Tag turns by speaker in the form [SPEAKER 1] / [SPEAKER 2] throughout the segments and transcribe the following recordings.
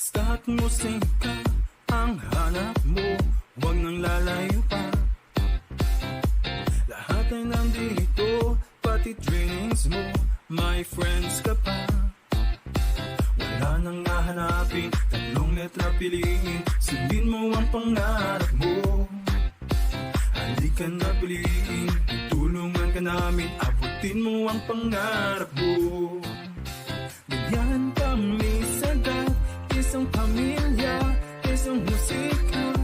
[SPEAKER 1] Basta't musika ang hanap mo, huwag nang lalayo pa. Lahat ay nandito, pati trainings mo, may friends ka pa. Wala nang hahanapin, tatlong letra piliin, sundin mo ang pangarap mo. Halika na piliin, tutulungan ka namin, abutin mo ang pangarap mo. Ganyan kami sa GAV, isang pamilya, isang musika.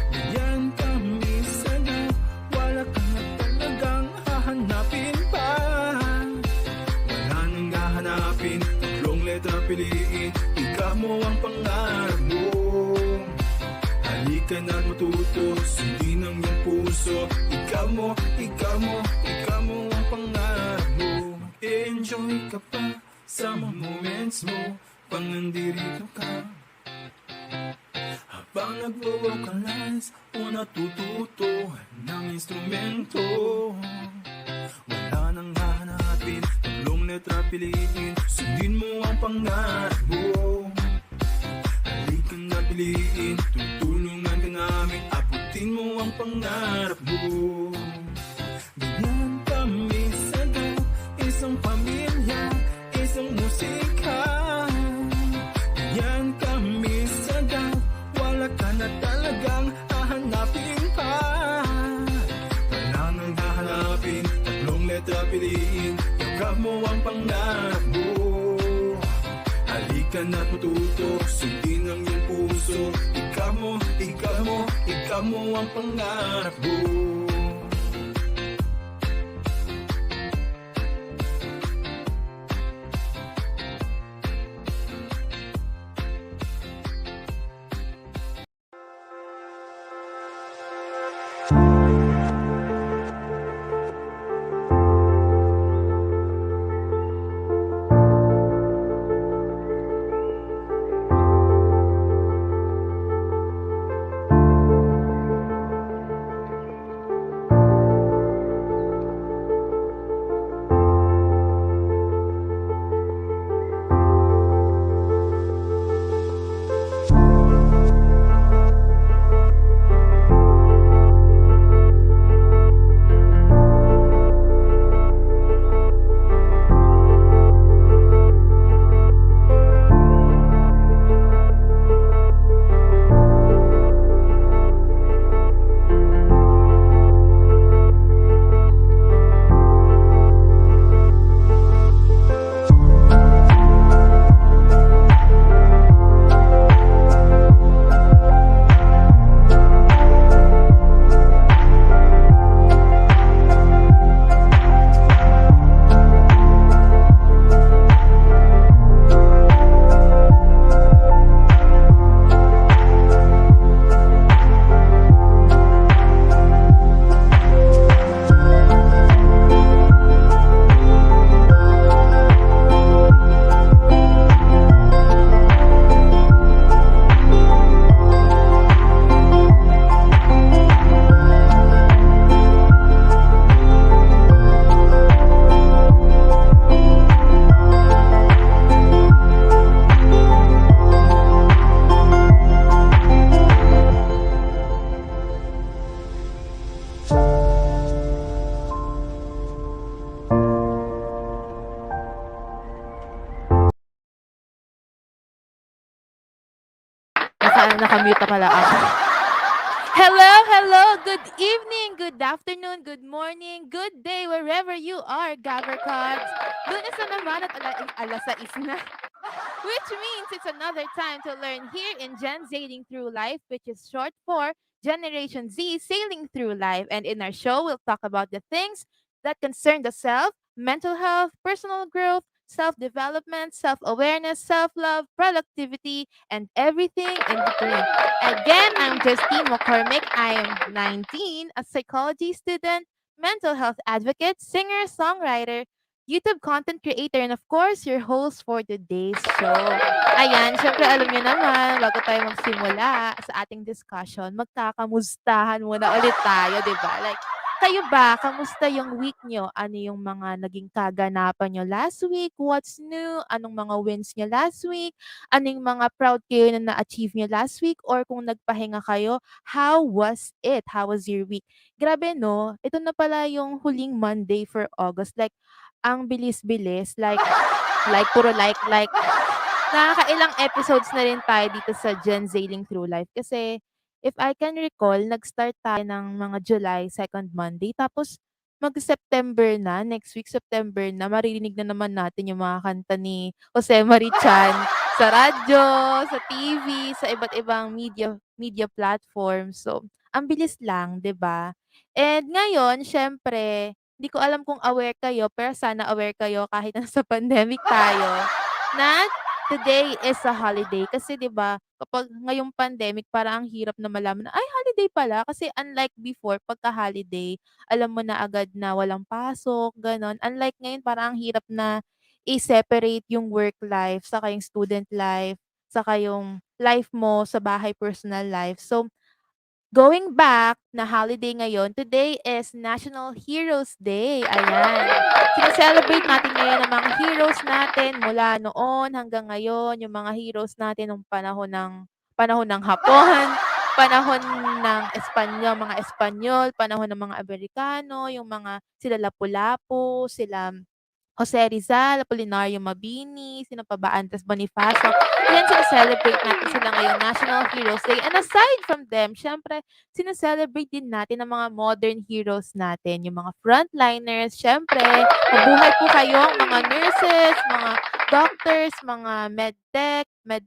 [SPEAKER 1] Ganyan kami sa GAV, wala ka na talagang hahanapin pa. Wala nang hahanapin, tatlong letra piliin, ikaw mo ang pangarap mo. Halika na't matuto, sundin ang iyong puso. Ikaw mo ang pangarap mo. Enjoy ka pa sa mga moments mo, pang nandirito ka. Habang nagvo-vocalize o natututo ng instrumento. Wala nang hahanapin, tatlong letra piliin, sundin mo ang pangarap mo. Halika na piliin, tutulungan ka namin, abutin mo ang pangarap mo. Ganyan kami sa GAV, isang pamilya, isang musika. Ganyan kami sa GAV, wala ka na talagang hahanapin pa. Wala nang hahanapin, tatlong letra piliin, ikaw mo ang pangarap mo. Halika na't matuto, sundin ang iyong puso. Ikaw mo ang pangarap mo.
[SPEAKER 2] Nakamute na pala ako. Hello, good evening, good afternoon, good morning, good day, wherever you are, GAVarkadz. Lunes na naman at alas 6 na. Which means it's another time to learn here in GenZailing Through Life, which is short for Generation Z Sailing Through Life. And in our show, we'll talk about the things that concern the self, mental health, personal growth, self-development, self-awareness, self-love, productivity, and everything in between. Again, I'm Justine McCormick. I am 19, a psychology student, mental health advocate, singer, songwriter, YouTube content creator, and of course, your host for today's show. Ayan, syempre alam niyo naman, bago tayo magsimula sa ating discussion, magkakamustahan muna ulit tayo, di ba? Like, Kayo ba, kamusta yung week niyo? Ano yung mga naging kaganapan niyo last week? What's new? Anong mga wins niyo last week? Ano yung mga proud kayo na na-achieve niyo last week? Or kung nagpahinga kayo, how was it? How was your week? Grabe 'no, ito na pala yung huling Monday for August. Like, ang bilis-bilis. Puro like. Nakakailang episodes na rin tayo dito sa GenZailing Through Life kasi if I can recall, nag-start tayo ng mga July, second Monday, tapos mag-September na, next week September na, maririnig na naman natin yung mga kanta ni Jose Marichan sa radyo, sa TV, sa iba't ibang media media platforms. So, ang bilis lang, 'di ba? And ngayon, siyempre, hindi ko alam kung aware kayo, pero sana aware kayo kahit nasa pandemic tayo, na today is a holiday kasi 'di ba, kapag ngayong pandemic parang ang hirap na malaman na, "Ay holiday pala." Kasi unlike before pagka-holiday, alam mo na agad na walang pasok, gano'n. Unlike ngayon parang ang hirap na i-separate yung work life, saka yung student life, saka yung life mo sa bahay, personal life. So, going back na holiday ngayon, today is National Heroes Day, ayan. Sine-celebrate natin ngayon ang mga heroes natin mula noon hanggang ngayon, yung mga heroes natin nung panahon ng Hapon, panahon ng mga Espanyol, panahon ng mga Amerikano, yung mga sila Lapu-Lapu, sila Jose Rizal, Apolinario Mabini, sino pa ba, Andres Bonifacio. Ayan, sine-celebrate natin sila ngayong National Heroes Day. And aside from them, syempre, sine-celebrate din natin ang mga modern heroes natin, yung mga frontliners. Syempre, mabuhay po kayong mga nurses, mga doctors, mga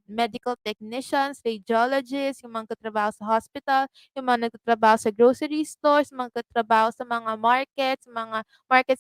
[SPEAKER 2] medical technicians, radiologists, yung mga nagtatrabaho sa hospital, yung mga nagtatrabaho sa grocery stores, mga nagtatrabaho sa mga markets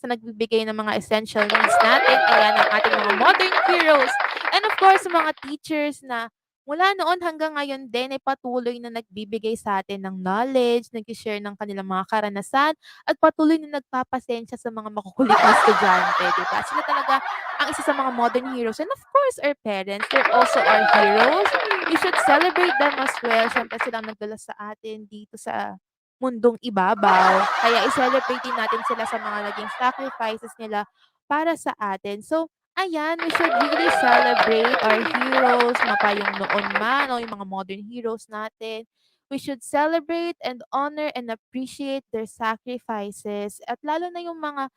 [SPEAKER 2] na nagbibigay ng mga essential needs natin. Ayan ang ating mga modern heroes. And of course, sa mga teachers na mula noon hanggang ngayon din ay patuloy na nagbibigay sa atin ng knowledge, nag-share ng kanilang mga karanasan, at patuloy na nagpapasensya sa mga makukulit na estudyante, di ba? Sila talaga ang isa sa mga modern heroes. And of course, our parents, they're also our heroes. We should celebrate them as well. Siyempre, sila ang nagdala sa atin dito sa mundong ibabaw. Kaya i-celebrate din natin sila sa mga naging sacrifices nila para sa atin. So, ayan, we should really celebrate our heroes, mapayong noon man o yung mga modern heroes natin. We should celebrate and honor and appreciate their sacrifices. At lalo na yung mga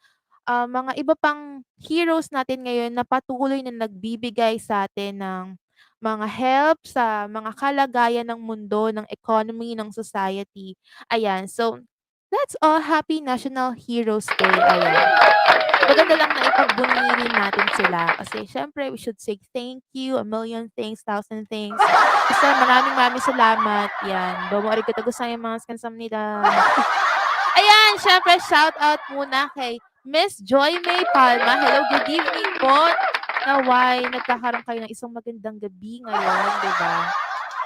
[SPEAKER 2] iba pang heroes natin ngayon na patuloy na nagbibigay sa atin ng mga help sa mga kalagayan ng mundo, ng economy, ng society. Ayan, so that's all. Happy National Heroes Day. Ayan. Maganda lang na ipagbunyi rin natin sila kasi syempre we should say thank you, a million thanks, thousand thanks. Basta maraming salamat. Yan. Domo arigato gozaimasu. Kamsahamnida. Ayan, syempre shout out muna kay Miss Joy May Palma. Hello, good evening po. Naway nagkakaroon kayo ng isang magandang gabi ngayon, 'di ba?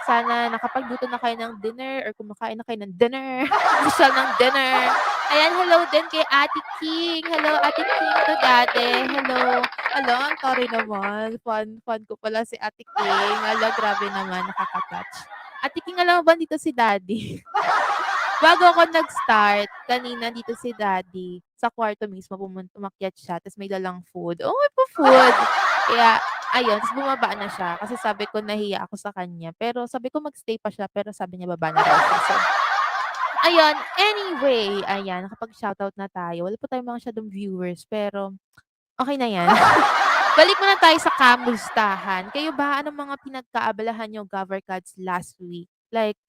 [SPEAKER 2] Sana nakapagluto na kayo ng dinner or kumakain na kayo ng dinner, social ng dinner. Ayan, hello din kay Ate King. Hello, Ate King Tagate. Hello. Hello, ang tari naman. Fan ko pala si Ate King. Hala, grabe naman, nakaka-touch. Ate King, alam mo ba dito si Daddy? Bago ako nag-start, kanina dito si Daddy, sa kwarto mismo umakyat siya ta's may dalang food. Oh, may pa-food. Kaya ayun, ta's bumaba na siya kasi sabi ko nahiya ako sa kanya. Pero sabi ko mag-stay pa siya pero sabi niya baba na daw siya. So, ayun, anyway, ayan nakapag-shoutout na tayo. Wala pa tayong mga masyadong viewers pero okey na 'yan. Balik muna tayo sa kamustahan. Kayo ba, anong mga pinagkaabalahan niyo, GAVarkadz, last week? Like,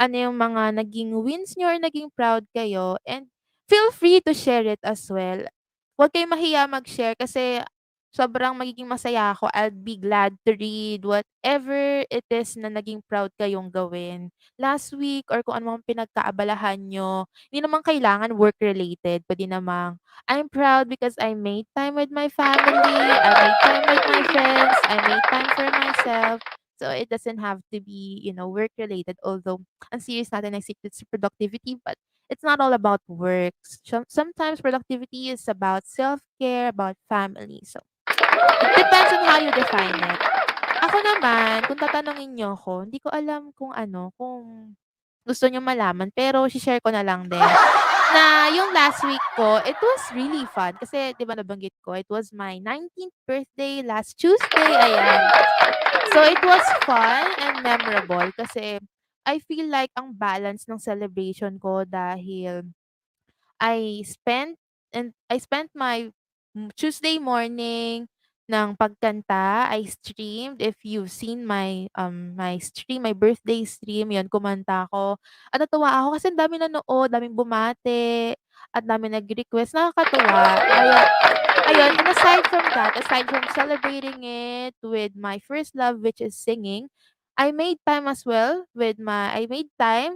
[SPEAKER 2] ano yung mga naging wins niyo or naging proud kayo, and feel free to share it as well. Huwag kayong mahiya mag-share kasi sobrang magiging masaya ako. I'll be glad to read whatever it is na naging proud kayong gawin last week or kung ano mang pinagkaabalahan niyo. Hindi naman kailangan work-related, puwede namang, "I'm proud because I made time with my family, I made time with my friends, I made time for myself." So, it doesn't have to be, work-related, although ang serious natin ng secrets to productivity, but it's not all about work. Sometimes productivity is about self-care, about family. So, it depends on how you define it. Ako naman, kung tatanungin niyo ako, hindi ko alam kung gusto niyo malaman, pero share ko na lang din. Na yung last week ko, it was really fun kasi 'di ba nabanggit ko, it was my 19th birthday last Tuesday, ayan. So it was fun and memorable kasi I feel like ang balance ng celebration ko dahil I spent my Tuesday morning ng pagkanta. I streamed. If you've seen my stream, my birthday stream, 'yun kumanta ako. At natuwa ako kasi ang daming nanood, daming bumati, at daming nag-request, nakakatuwa. Ayun, and aside from that, aside from celebrating it with my first love, which is singing, I made time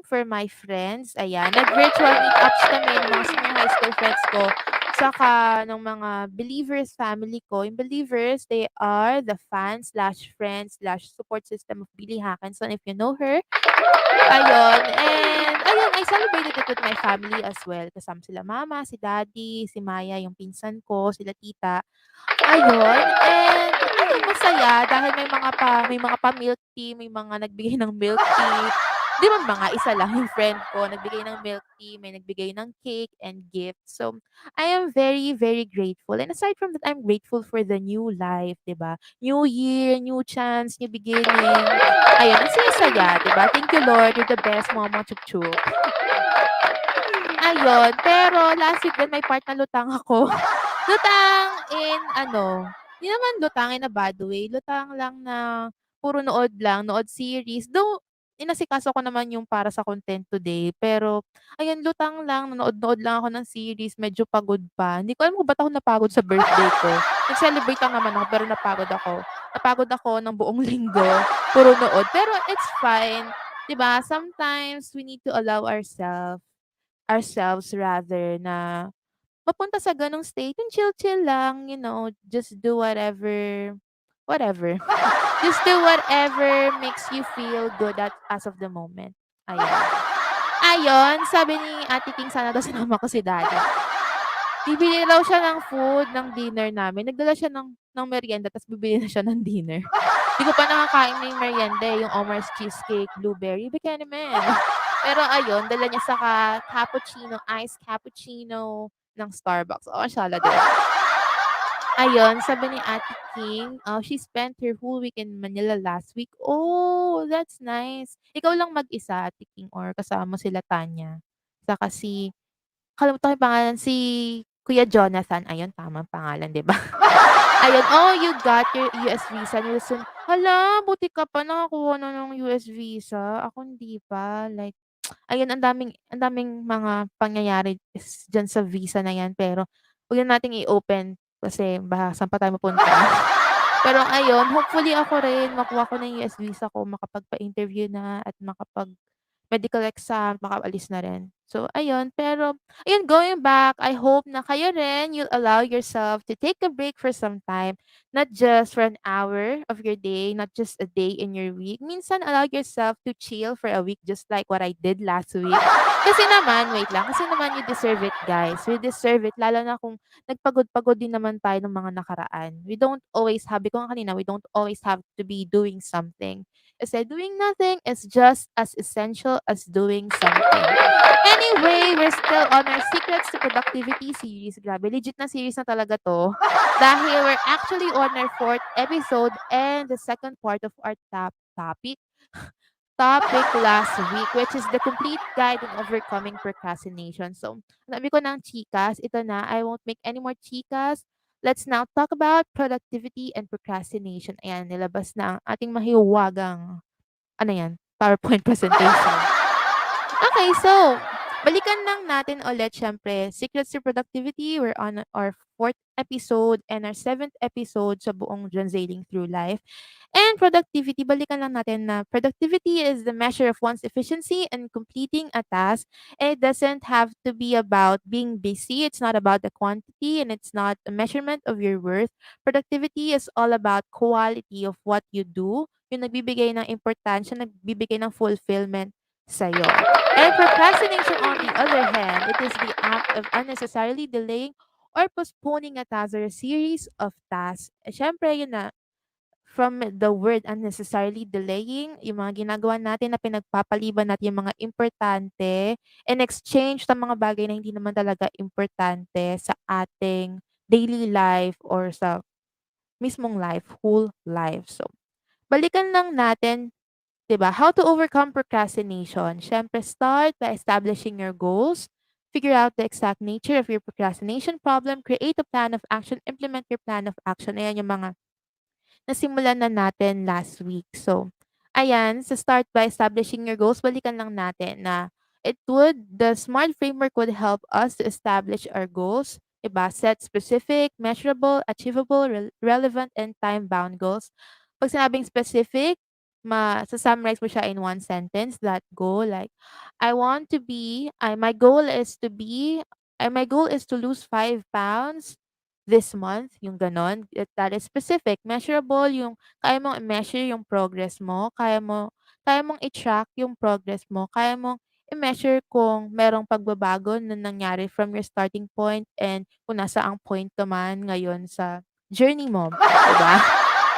[SPEAKER 2] for my friends. Ayan, nag-virtual meetups kami ng mga senior high school friends ko. Saka ng mga believers family ko. Yung believers, they are the fans slash friends slash support system of Billy Hackinson, if you know her. Ayun, and ayun, I celebrated it with my family as well. Kasama sila mama, si daddy, si Maya, yung pinsan ko, sila tita. Ayun, and ayun masaya dahil may mga pa-milk tea, may mga nagbigay ng milk tea. 'Di man mga, isa lang yung friend ko nagbigay ng milk tea, may nagbigay ng cake and gifts. So, I am very, very grateful. And aside from that, I'm grateful for the new life, 'di ba? New year, new chance, new beginning. Ayun, ang saya-saya, 'di ba? Thank you Lord, you're the best, mama chuk chuk. Ayun, pero last week din may part na lutang ako. Lutang in ano, 'di naman lutang in a bad way, lutang lang na puro nood lang, nood series. Though inasikaso ko naman yung para sa content today, pero ayun lutang lang, nanood-nood lang ako ng series, medyo pagod pa. Hindi ko alam kung ba't ako napagod sa birthday ko. Nag-celebrate lang naman ako pero napagod ako. Napagod ako ng buong linggo, puro nood. Pero it's fine, 'di ba? Sometimes we need to allow ourselves rather na mapunta sa gano'ng state, yung chill-chill lang, just do whatever. Just do whatever makes you feel good at as of the moment. Ayun. Ayun, sabi ni Ate King sana daw sinama ko si daddy. Bibili raw siya ng food ng dinner namin. Nagdala siya ng merienda ta's bibili na siya ng dinner. 'Di ko pa nakakain na yung merienda, eh, yung Omar's cheesecake, blueberry, bigyan naman. Pero ayun, dala niya saka cappuccino, iced cappuccino ng Starbucks. Oh, mashallah din. Ayun, sabi ni Ate King, she spent her whole week in Manila last week. Oh, that's nice. Ikaw lang mag-isa, Ate King, or kasama mo sila Tanya? Saka kalimutan ko yung pangalan, si Kuya Jonathan. Ayun, tamang pangalan, 'di ba? Ayun, oh, you got your US visa Wilson. Hala, buti ka pa nakakuha na ng US visa. Ako hindi pa. Like, ayun, ang daming mga pangyayari diyan sa visa na 'yan, pero 'wag na nating i-open kasi baka saan pa tayo mapunta. Pero ayun, hopefully ako rin makuha ko na yung US visa ko, makapagpa-interview na at medical exam, makaalis na rin. So ayun, pero ayun, going back, I hope na kayo rin, you'll allow yourself to take a break for some time, not just for an hour of your day, not just a day in your week. Minsan allow yourself to chill for a week just like what I did last week. Kasi naman, wait lang, kasi naman you deserve it, guys. We deserve it, lalo na kung nagpagod-pagod din naman tayo ng mga nakaraan. We don't always have, ko nga kanina, we don't always have to be doing something. Kasi doing nothing is just as essential as doing something. Anyway, we're still on our Secrets to Productivity series. Grabe, legit na series na talaga to. Dahil we're actually on our fourth episode and the second part of our topic last week, which is the complete guide on overcoming procrastination. So, sabi ko ng chikas, ito na, I won't make any more chikas. Let's now talk about productivity and procrastination. Ayan, nilabas na ang ating mahiwagang, ano yan, PowerPoint presentation. Okay, so, balikan lang natin ulit, syempre, Secrets to Productivity. We're on our fourth episode and our seventh episode sa buong GenZailing Through Life. And productivity, balikan lang natin na productivity is the measure of one's efficiency in completing a task. It doesn't have to be about being busy. It's not about the quantity and it's not a measurement of your worth. Productivity is all about quality of what you do. Yung nagbibigay ng importansya, nagbibigay ng fulfillment sa'yo. And procrastination, on the other hand, it is the act of unnecessarily delaying or postponing a task or a series of tasks. Syempre, yun na, from the word unnecessarily delaying, yung mga ginagawa natin na pinagpapaliban natin yung mga importante in exchange sa mga bagay na hindi naman talaga importante sa ating daily life or sa mismong life, whole life. So, balikan lang natin, 'di ba? How to overcome procrastination. Siyempre, start by establishing your goals. Figure out the exact nature of your procrastination problem. Create a plan of action. Implement your plan of action. Ayan yung mga nasimulan na natin last week. So, ayan, sa start by establishing your goals, balikan lang natin na the SMART framework would help us to establish our goals. Diba? Set specific, measurable, achievable, relevant, and time-bound goals. Pag sinabing specific, summarize mo siya in one sentence, that goal. Like, my goal is to lose 5 pounds this month, yung gano'n. That is specific. Measurable, yung kaya mong i-measure yung progress mo, kaya mong i-track yung progress mo, kaya mong i-measure kung merong pagbabago na nangyari from your starting point and kung ang point ka man ngayon sa journey mo, 'di ba?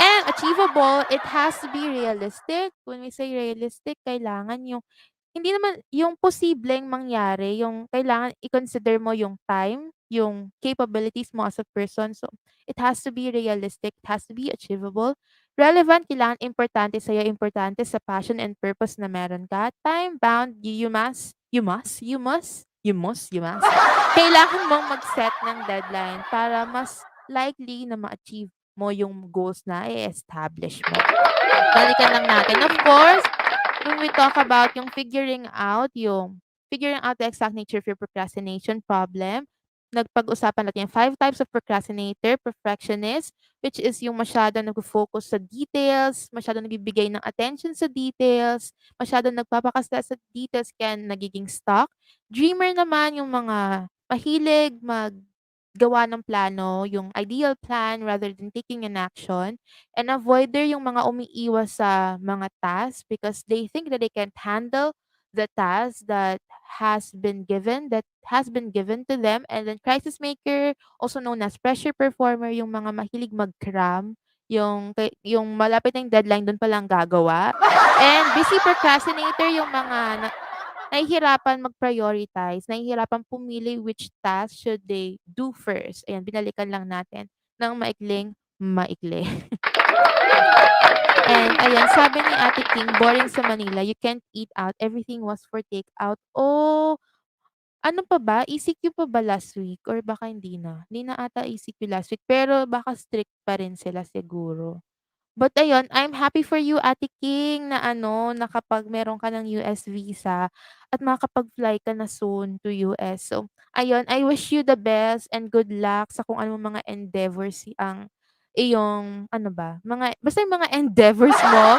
[SPEAKER 2] And achievable, it has to be realistic. When we say realistic, kailangan yung hindi naman yung posibleng mangyari, yung kailangan i-consider mo yung time, yung capabilities mo as a person. So, it has to be realistic, it has to be achievable. Relevant, kailangan importante sa'yo, importante sa passion and purpose na meron ka. Time-bound, you must. Kailangan mong mag-set ng deadline para mas likely na ma-achieve mo yung goals na i-establish mo. Balikan lang natin. Of course, when we talk about figuring out the exact nature of your procrastination problem, nagpag-usapan natin yung 5 types of procrastinator: perfectionist, which is yung masyado nagfo-focus sa details, masyado nagbibigay ng attention sa details, masyado nagpapakasla sa details kaya nagiging stuck. Dreamer naman yung mga mahilig maggawa ng plano, yung ideal plan rather than taking an action. And avoider yung mga umiiwas sa mga tasks because they think that they can't handle the task that has been given to them. And then crisis maker, also known as pressure performer, yung mga mahilig mag-cram, yung malapit na yung deadline dun palang gagawa. And busy procrastinator, yung mga nahihirapan mag-prioritize, nahihirapan pumili which task should they do first. Ayan, binalikan lang natin ng maikling maikli. And ayan, sabi ni Ate King, boring sa Manila, you can't eat out. Everything was for takeout. Oh, ano pa ba? ECQ pa ba last week? Or baka hindi na? Hindi na ata ECQ last week. Pero baka strict pa rin sila siguro. But ayun, I'm happy for you, Ate King, na na kapag meron ka ng US visa at makakapag-fly ka na soon to US. So, ayun, I wish you the best and good luck sa kung anong mga endeavors ang iyong, basta yung mga endeavors mo,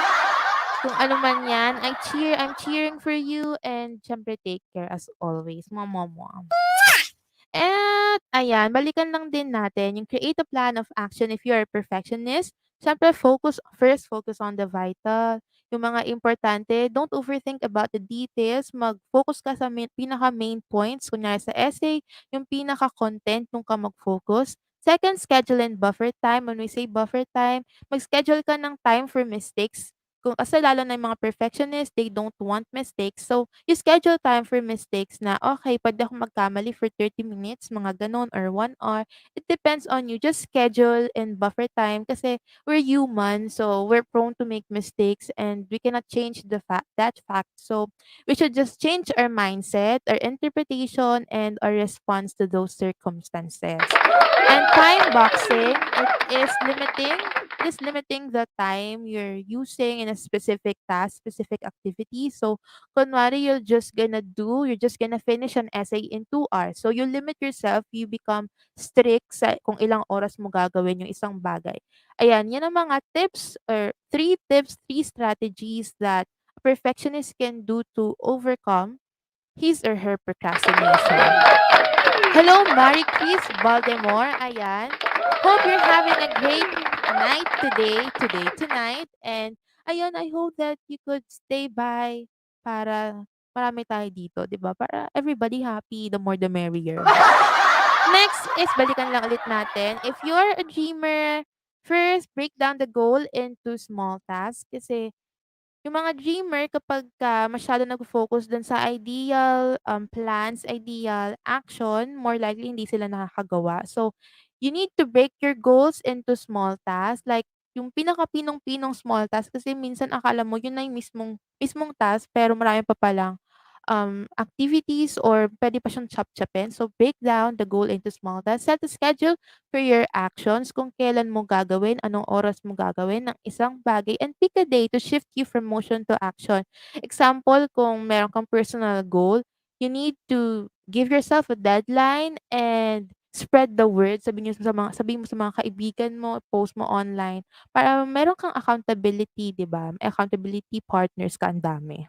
[SPEAKER 2] kung ano man yan. I'm cheering for you and syempre take care as always. Mama. At ayan, balikan lang din natin yung create a plan of action if you're a perfectionist. Siyempre, focus on the vital. Yung mga importante, don't overthink about the details. Mag-focus ka sa pinaka-main points. Kunyari sa essay, yung pinaka-content nung ka mag-focus. Second, schedule and buffer time. When we say buffer time, mag-schedule ka ng time for mistakes. Kasi lalo na yung mga perfectionists, they don't want mistakes. So, you schedule time for mistakes na, okay, pwede ako magkamali for 30 minutes, mga ganun, or 1 hour. It depends on you. Just schedule and buffer time kasi we're human, so we're prone to make mistakes and we cannot change that fact. So, we should just change our mindset, our interpretation, and our response to those circumstances. And time boxing, it is limiting the time you're using in a specific task, specific activity. So, kunwari, you're just gonna finish an essay in 2 hours. So, you limit yourself, you become strict sa kung ilang oras mo gagawin yung isang bagay. Ayan, yan ang mga tips, 3 strategies that a perfectionist can do to overcome his or her procrastination. Hello, Mary Chris Baltimore. Ayan. Hope you're having a great night tonight. And ayun, I hope that you could stay by para marami tayo dito, di ba? Para everybody happy, the more the merrier. Next is balikan lang ulit natin. If you're a dreamer, First, break down the goal into small tasks kasi yung mga dreamer kapagka masyado nagfo-focus dun sa ideal, plans, ideal action, more likely hindi sila nakakagawa. So, you need to break your goals into small tasks, like yung pinaka-pinong-pinong small task kasi minsan akala mo yun na yung mismong mismong task pero marami pa palang activities or pwede pa siyang chop-chopin. So, break down the goal into small tasks. Set a schedule for your actions kung kailan mo gagawin, anong oras mo gagawin ng isang bagay, and pick a day to shift you from motion to action. Example, kung meron kang personal goal, you need to give yourself a deadline and spread the word. Sabihin mo sa mga kaibigan mo, post mo online para meron kang accountability, 'di ba? May accountability partners ka, ang dami.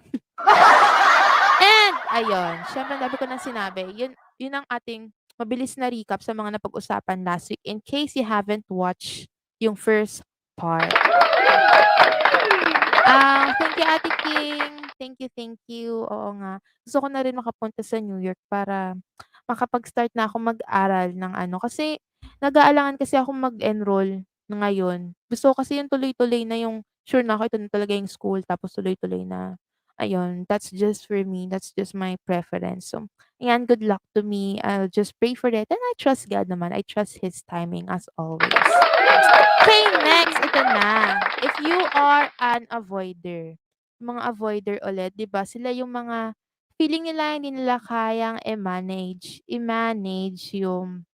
[SPEAKER 2] And ayun, siyempre ang dami ko ng sinabi. Yun ang ating mabilis na recap sa mga napag-usapan last week in case you haven't watched yung first part. Thank you Ate King. Thank you. Oo nga. Gusto ko na rin makapunta sa New York para makapag-start na ako mag-aral ng ano, kasi nag-aalangan kasi akong mag-enroll ngayon. Gusto ko kasi yung tuloy-tuloy na yung sure na ako ito na talaga yung school tapos tuloy-tuloy na. Ayun, that's just for me. That's just my preference. So, ayan, good luck to me. I'll just pray for it. And I trust God naman. I trust His timing as always. Okay, next, ito na. If you are an avoider, mga avoider ulit, 'di ba? Sila yung mga feeling nila hindi nila kayang i-manage yung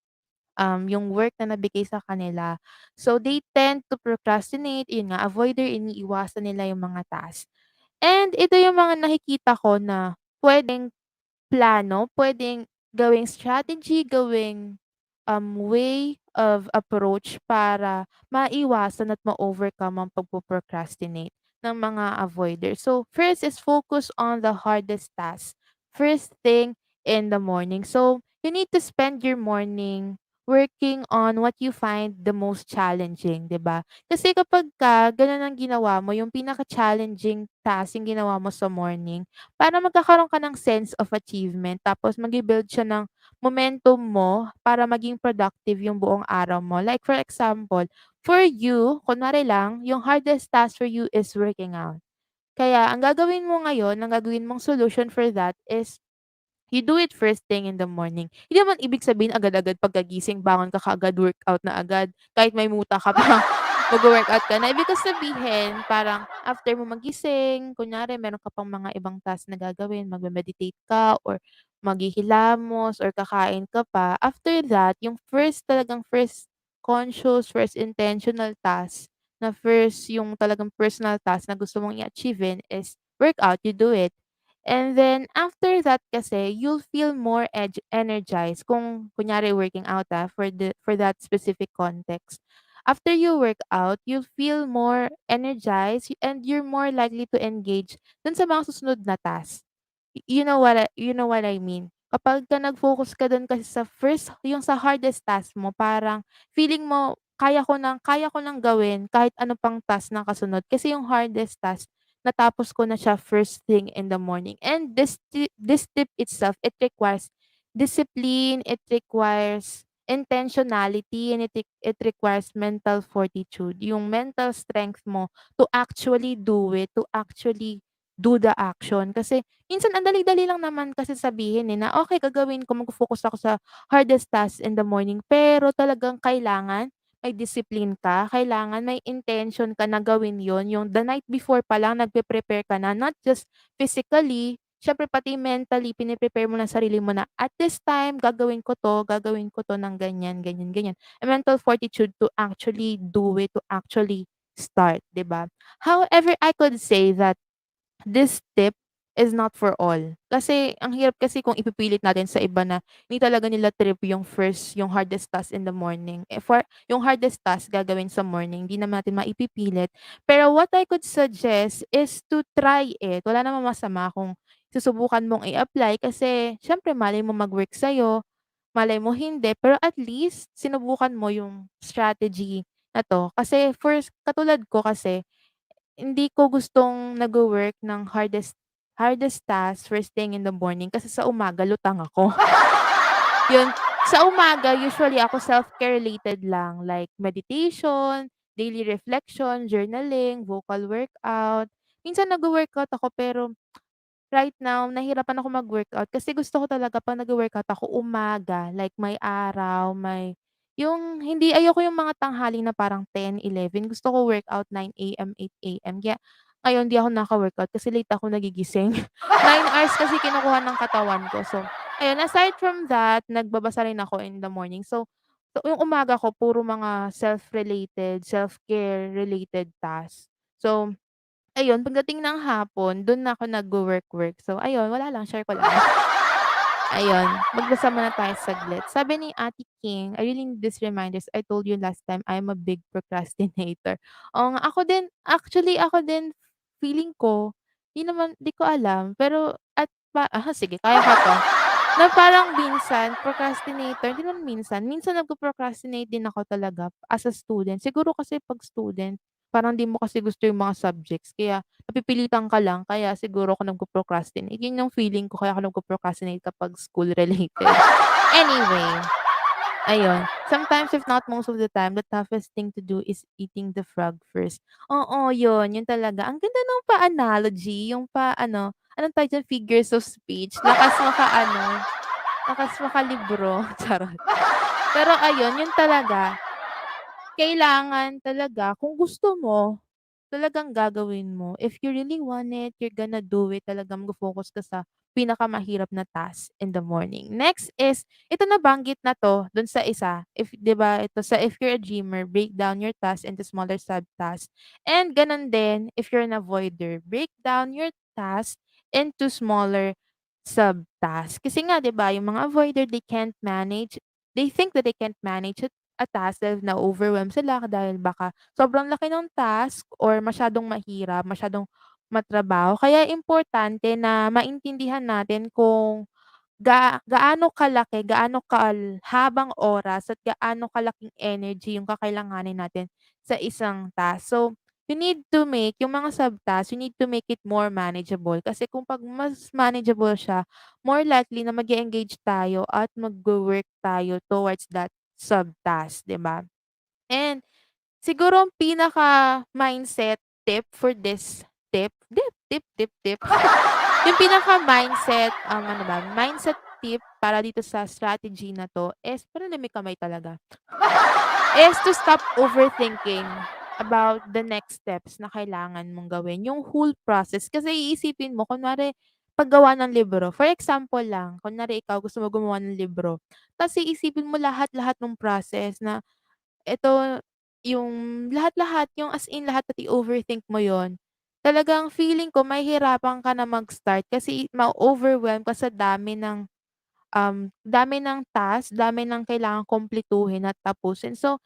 [SPEAKER 2] work na nabigay sa kanila. So they tend to procrastinate, yun nga, avoider, iniiwasan nila yung mga task. And ito yung mga nakikita ko na puwedeng plano, puwedeng gawing strategy, gawing, way of approach para maiwasan at ma-overcome ang pagpo-procrastinate ng mga avoider. So, first is focus on the hardest task, first thing in the morning. So, you need to spend your morning working on what you find the most challenging, 'di ba? Kasi kapagka gano'n ang ginawa mo, yung pinaka-challenging task yung ginawa mo sa morning, para magkakaroon ka ng sense of achievement tapos mag-build siya ng momentum mo para maging productive yung buong araw mo. Like for example, for you, kunwari lang, yung hardest task for you is working out. Kaya ang gagawin mo ngayon, ang gagawin mong solution for that is you do it first thing in the morning. Hindi naman ibig sabihin agad-agad pagkagising, bangon ka kaagad, workout na agad, kahit may muta ka pa, magwo-workout ka na. Ibig ko sabihin, parang after mo magising, kunyari meron ka pang mga ibang task na gagawin, magme-meditate ka or maghihilamos or kakain ka pa. After that, yung talagang first conscious, first intentional task na first yung talagang personal task na gusto mong i-achieve is workout, you do it. And then after that kasi, you'll feel more energized kung kunyari working out, for that specific context. After you work out, you'll feel more energized and you're more likely to engage dun sa mga susunod na task. You know what I mean? Kapagka nag-focus ka dun kasi sa first yung sa hardest task mo, parang feeling mo, kaya ko ng gawin kahit ano pang task na kasunod. Kasi yung hardest task, natapos ko na siya first thing in the morning. And this tip itself, it requires discipline, it requires intentionality, and it requires mental fortitude. Yung mental strength mo to actually do it, to actually do the action. Kasi minsan ang dali-dali lang naman kasi sabihin, na, "Okay, gagawin ko, magfo-focus ako sa hardest task in the morning." Pero talagang kailangan may discipline ka, kailangan may intention ka na gawin yon, yung the night before pa lang nagpe-prepare ka na, not just physically, siyempre pati mentally pine-prepare mo na sarili mo na, "At this time gagawin ko 'to ng ganyan, ganyan, ganyan." A mental fortitude to actually do it, to actually start, 'di ba? However, I could say that this tip is not for all. Kasi ang hirap kasi kung ipipilit natin sa iba na hindi talaga nila trip yung hardest task in the morning. For yung hardest task gagawin sa morning, hindi naman natin maipipilit. Pero what I could suggest is to try it. Wala namang masama kung susubukan mong i-apply kasi siyempre malay mo mag-work sa'yo, malay mo hindi. Pero at least sinubukan mo yung strategy na 'to. Kasi first katulad ko kasi, hindi ko gustong nagwo-work ng hardest task first thing in the morning kasi sa umaga lutang ako. 'Yun, sa umaga usually ako self-care related lang like meditation, daily reflection, journaling, vocal workout. Minsan nagwo-workout ako pero right now, nahirapan ako mag-workout kasi gusto ko talaga 'pag nagwo-workout ako umaga, like may araw, may yung hindi ayoko yung mga tanghali na parang 10, 11. Gusto ko workout 9 AM, 8 AM. Kaya ngayon di ako nakaka-workout kasi late ako nagigising. 9 hours kasi kinukuha ng katawan ko. So, ayun, aside from that, nagbabasa rin ako in the morning. So yung umaga ko puro mga self-related, self-care related tasks. So ayun, pagdating ng hapon dun na ako nagwo-work-work. So ayun, wala lang, share ko lang. Ayun, magbasa muna tayo saglit. Sabi ni Ate King, "I really need these reminders. I told you last time I'm a big procrastinator." Oo nga, ako din feeling ko, 'di ko alam, pero sige, kaya ko 'to. Na parang minsan procrastinator, hindi naman minsan nagpo-procrastinate din ako talaga as a student. Siguro kasi 'pag student, parang di mo kasi gusto yung mga subjects kaya napipilitan ka lang kaya siguro ako nagpo-procrastinate. Yun yung feeling ko kaya ako nagpo-procrastinate kapag school related. Anyway, ayun. Sometimes if not most of the time, the toughest thing to do is eating the frog first. Oo, yun talaga. Ang ganda ng pa-analogy, yung pa-ano, anong tawag diyan, figures of speech. Lakas makalibro, charot. Pero ayun, yun talaga. Kailangan talaga kung gusto mo, talagang gagawin mo. If you really want it, you're gonna do it. Talagang mag-focus ka sa pinakamahirap na task in the morning. Next is, ito nabanggit na 'to dun sa isa, if 'di ba, ito sa if you're a dreamer, break down your task into smaller subtasks. And ganun din, if you're an avoider, break down your task into smaller subtasks. Kasi nga 'di ba, yung mga avoider, they think that they can't manage a task dahil na-overwhelm sila dahil baka sobrang laki ng task or masyadong mahirap, masyadong matrabaho. Kaya importante na maintindihan natin kung gaano kalaki, gaano habang oras at gaano kalaking energy yung kakailanganin natin sa isang task. So, you need to make yung mga subtask, you need to make it more manageable. Kasi kung 'pag mas manageable siya, more likely na mag-e-engage tayo at magwo-work tayo towards that subtask, 'di ba? And siguro ang pinaka-mindset tip for this tip. Yung pinaka-mindset, ano ba, mindset tip para dito sa strategy na 'to is parang may kamay talaga, is to stop overthinking about the next steps na kailangan mong gawin, yung whole process. Kasi iisipin mo kunwari paggawa ng libro, for example lang, kunwari ikaw gusto mo gumawa ng libro, ta's iisipin mo lahat-lahat ng process na ito, yung lahat-lahat, yung as in lahat at i-overthink mo yon, talagang feeling ko mahihirapan ka na mag-start kasi ma-o-overwhelm ka sa dami ng task, dami ng kailangang kumpletuhin at tapusin. So,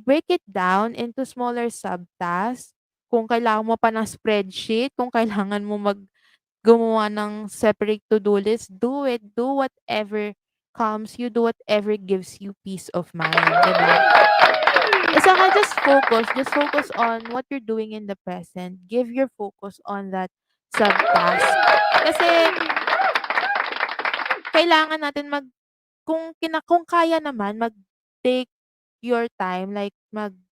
[SPEAKER 2] break it down into smaller subtasks. Kung kailangan mo pa ng spreadsheet, kung kailangan mo gumawa ng separate to-do list, do it. Do whatever comes, you do whatever gives you peace of mind, 'di ba? Saka just focus on what you're doing in the present. Give your focus on that subtask. Kasi kailangan natin kung kaya naman mag-take your time, like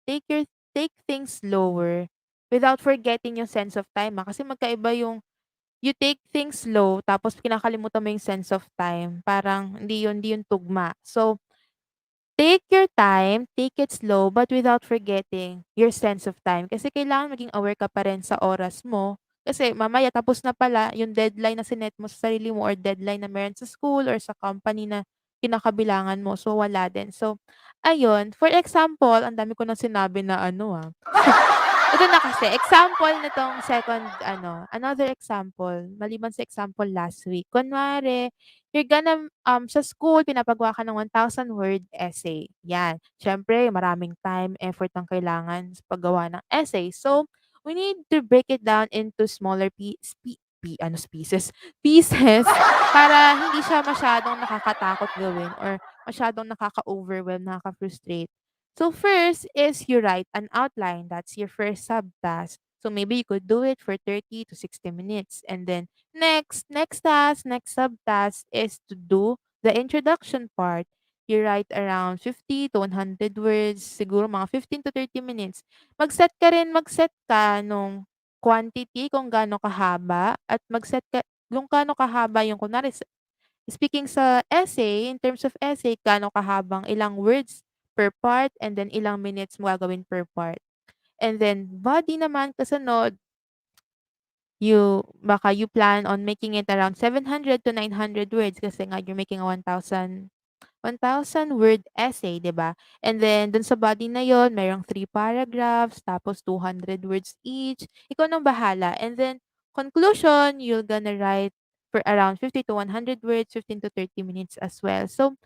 [SPEAKER 2] take things slower without forgetting yung sense of time, Kasi magkaiba yung you take things slow tapos kinakalimutan mo yung sense of time, parang hindi yun tugma. So, take your time, take it slow, but without forgetting your sense of time. Kasi kailangan maging aware ka pa rin sa oras mo. Kasi mamaya tapos na pala yung deadline na sinet mo sa sarili mo or deadline na meron sa school or sa company na kinakabilangan mo. So, wala din. So, ayun. For example, ang dami ko na sinabi na ito na kasi, example nitong another example, maliban sa example last week. Kunwari, you're gonna, sa school, pinapagawa ka ng 1,000-word essay. Yan. Siyempre, maraming time, effort ang kailangan sa paggawa ng essay. So, we need to break it down into smaller pieces para hindi siya masyadong nakakatakot gawin or masyadong nakaka-overwhelm, nakaka-frustrate. So first is you write an outline. That's your first subtask. So maybe you could do it for 30 to 60 minutes. And then next subtask is to do the introduction part. you write around 50 to 100 words, siguro mga 15 to 30 minutes. Mag-set ka nung quantity kung gaano kahaba at mag-set ka kung gaano kahaba yung kunwari speaking sa essay, in terms of essay, gaano kahabang ilang words per part and then ilang minutes mo gagawin per part. And then body naman kasunod, baka you plan on making it around 700 to 900 words kasi nga you're making a 1,000 word essay, 'di ba? And then dun sa body na yon, merong 3 paragraphs, tapos 200 words each. Ikaw nang bahala. And then conclusion, you're gonna write for around 50 to 100 words, 15 to 30 minutes as well. So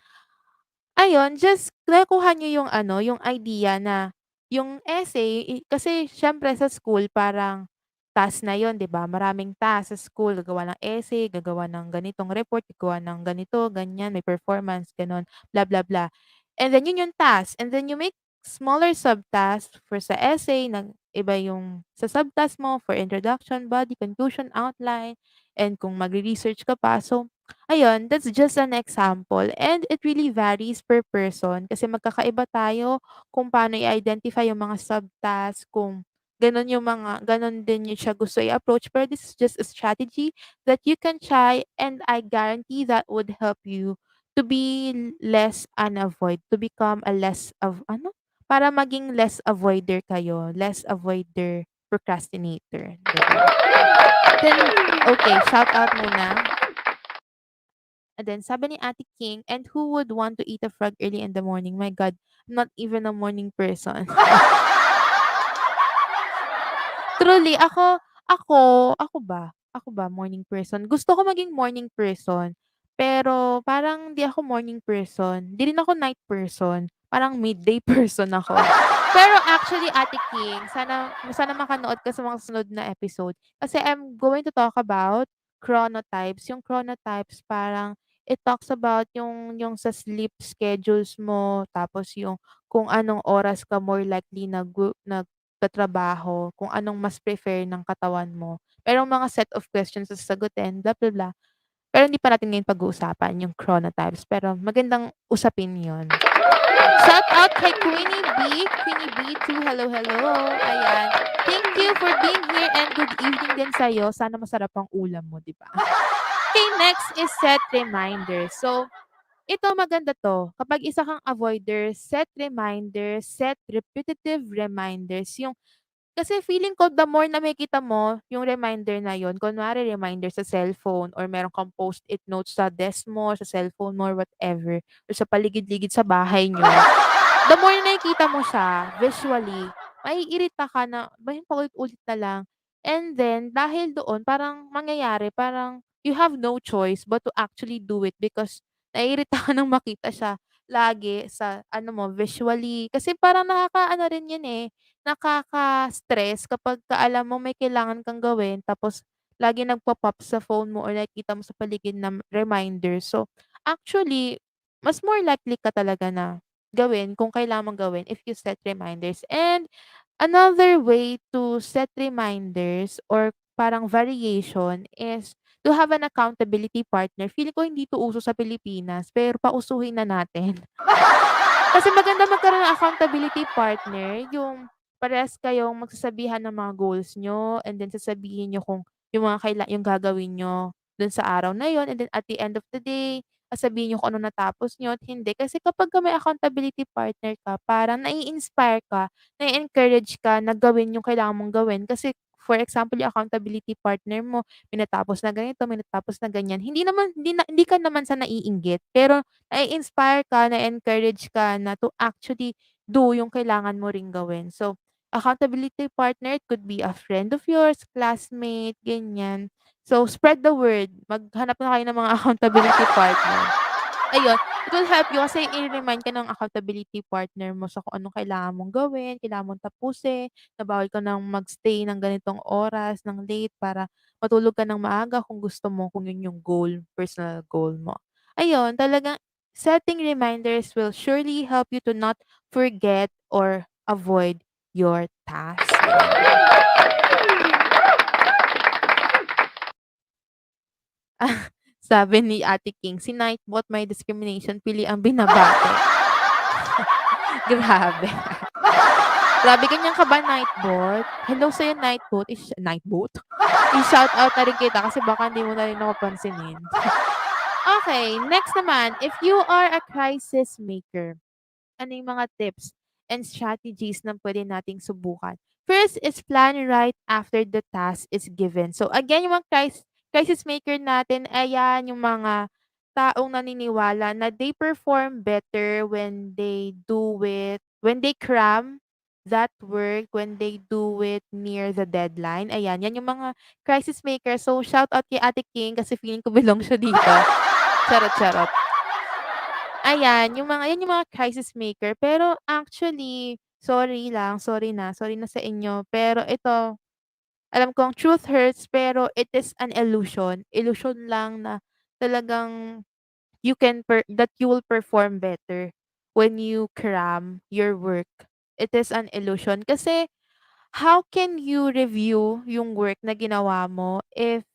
[SPEAKER 2] ayun, just nakuha niyo yung ano, yung idea na yung essay kasi siyempre sa school parang task na yon, 'di ba? Maraming task sa school, gagawa ng essay, gagawa ng ganitong report, gagawa ng ganito, ganyan, may performance, gano'n, blah, blah, blah. And then yun yung task, and then you make smaller subtasks for sa essay, iba yung sa subtask mo for introduction, body, conclusion, outline, and kung magre-research ka pa. So ayun, that's just an example and it really varies per person kasi magkakaiba tayo kung paano i-identify yung mga subtasks, kung gano'n din yung siya gusto i-approach. Pero this is just a strategy that you can try and I guarantee that would help you to be less unavoid, to become a less of para maging less avoider kayo, less avoider procrastinator, 'di ba? Then, okay, shout out muna. And then sabi ni Ate King, "And who would want to eat a frog early in the morning? My God, I'm not even a morning person." Truly, ako ako ba morning person? Gusto ko maging morning person, pero parang di ako morning person, di rin ako night person, parang midday person ako. Pero actually, Ate King, sana sana makanood ka sa mga sunod na episode kasi I'm going to talk about chronotypes. Yung chronotypes parang it talks about yung sa sleep schedules mo, tapos yung kung anong oras ka more likely nagtatrabaho, kung anong mas prefer ng katawan mo. Merong mga set of questions na sasagutin, blah, blah, blah. Pero hindi pa natin ngayon pag-uusapan yung chronotypes, pero magandang usapin yon. Shout out kay Queenie B. Queenie B2, hello, hello. Ayan. Thank you for being here and good evening din sa'yo. Sana masarap ang ulam mo, di ba? Okay, next is set reminders. So, ito maganda 'to. Kapag isa kang avoider, set reminders, set repetitive reminders. Kasi feeling ko the more na makikita mo yung reminder na yun, kunwari reminder sa cellphone or meron kang post-it notes sa desk mo, sa cellphone mo or whatever, or sa paligid-ligid sa bahay niyo, the more na nakikita mo siya visually, maiirita ka na, "Ba yun paulit-ulit na lang?" And then dahil doon parang mangyayari, parang you have no choice but to actually do it because naiirita ka ng makita siya lagi sa ano mo, visually. Kasi parang nakakaano rin yun, eh, nakaka-stress kapagka alam mo may kailangan kang gawin tapos lagi nagpo-pop sa phone mo or nakikita mo sa paligid na reminder. So, actually, mas more likely ka talaga na gawin kung kailangan mong gawin if you set reminders. And another way to set reminders or parang variation is to have an accountability partner. Feeling ko hindi 'to uso sa Pilipinas, pero pausuhin na natin. Kasi maganda magkaroon ng accountability partner, yung parehas kayong magsasabihan ng mga goals niyo and then sasabihin niyo kung yung gagawin niyo dun sa araw na yun and then at the end of the day, sasabihin niyo kung ano natapos niyo at hindi. Kasi kapagka may accountability partner ka, parang nai-inspire ka, nai-encourage ka na gawin yung kailangan mong gawin. Kasi for example, yung accountability partner mo, may natapos na ganito, may natapos na ganyan. Hindi ka naman sa naiinggit, pero nai-inspire ka, na-encourage ka na to actually do yung kailangan mo ring gawin. So, accountability partner, it could be a friend of yours, classmate, ganyan. So, spread the word. Maghanap na kayo ng mga accountability partner. Ayun, it will help you kasi i-remind ka ng accountability partner mo sa kung anong kailangan mong gawin, kailangan mong tapusin, na bawal ka ng mag-stay ng ganitong oras, ng late para matulog ka ng maaga kung gusto mo, kung yun yung goal, personal goal mo. Ayun, talagang setting reminders will surely help you to not forget or avoid your task. Sabi ni Ate King, "Si Nightbot may discrimination, pili ang binabate." Grabe. Grabe, ganyan ka ba, Nightbot? Hello sa'yo, Nightbot. Nightbot? I-shoutout na rin kita kasi baka hindi mo na rin ako pansinin. Okay, next naman, if you are a crisis maker, ano yung mga tips and strategies na pwede nating subukan? First is plan right after the task is given. So again, yung mga crisis maker natin, ayan yung mga taong naniniwala na they perform better when they do it, when they cram that work, when they do it near the deadline. Ayan, yan yung mga crisis maker. So shout out kay Ate King kasi feeling ko belong siya dito. Charot, charot. Ayan, yan yung mga crisis maker. Pero actually, sorry na sa inyo. Pero ito, alam kong truth hurts, pero it is an illusion. Illusion lang na talagang that you will perform better when you cram your work. It is an illusion. Kasi, how can you review yung work na ginawa mo if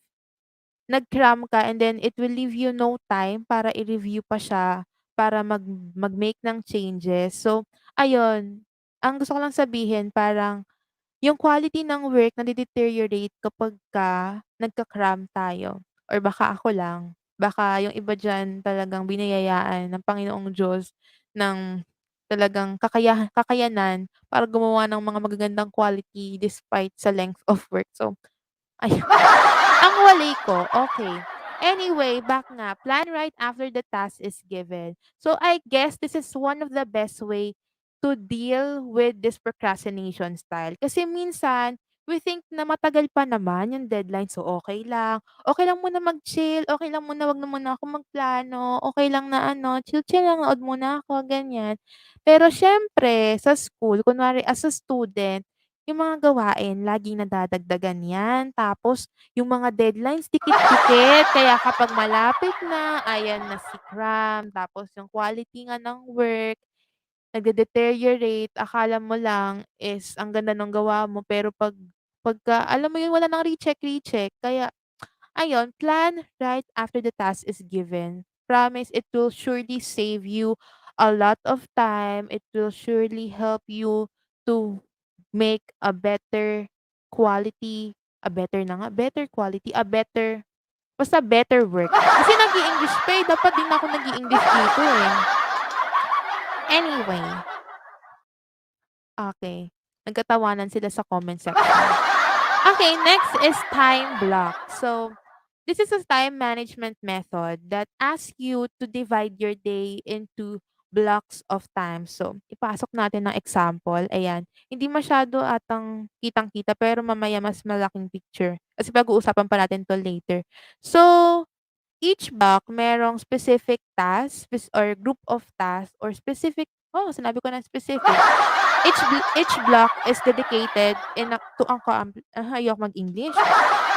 [SPEAKER 2] nag-cram ka and then it will leave you no time para i-review pa siya, para mag-make ng changes. So, ayun, ang gusto ko lang sabihin parang yung quality ng work nade-deteriorate kapagka nagka-cram tayo or baka ako lang, baka yung iba diyan talagang biniyayaan ng Panginoong Diyos ng talagang kakayanan para gumawa ng mga magagandang quality despite sa length of work. So, ayun. Ang wali ko, okay. Anyway, back nga, plan right after the task is given. So I guess this is one of the best way to deal with this procrastination style. Kasi minsan, we think na matagal pa naman yung deadline, so okay lang. Okay lang muna mag-chill, okay lang muna, wag na muna ako magplano, okay lang na ano, chill-chill lang, nood muna ako, ganyan. Pero siyempre, sa school, kunwari as a student, yung mga gawain laging nadadagdagan 'yan. Tapos yung mga deadlines dikit-dikit, kaya kapag malapit na, ayan na si cram. Tapos yung quality nga ng work nagde-deteriorate. Akala mo lang is ang ganda ng gawa mo, pero pagka alam mo yun, wala ng recheck-recheck. Kaya ayun, plan right after the task is given. Promise it will surely save you a lot of time. It will surely help you to make better quality, basta better work. Kasi nag-i-English pa eh, dapat din ako nag-i-English dito eh. Anyway, okay. Nagkatawanan sila sa comment section. Okay, next is time block. So, this is a time management method that asks you to divide your day into blocks of time. So, ipasok natin ng example. Ayan. Hindi masyado atang kitang-kita pero mamaya mas malaking picture. Kasi pag-uusapan pa natin to later. So, each block merong specific task or group of tasks or sinabi ko na specific. Each block is dedicated ayoko mag-English.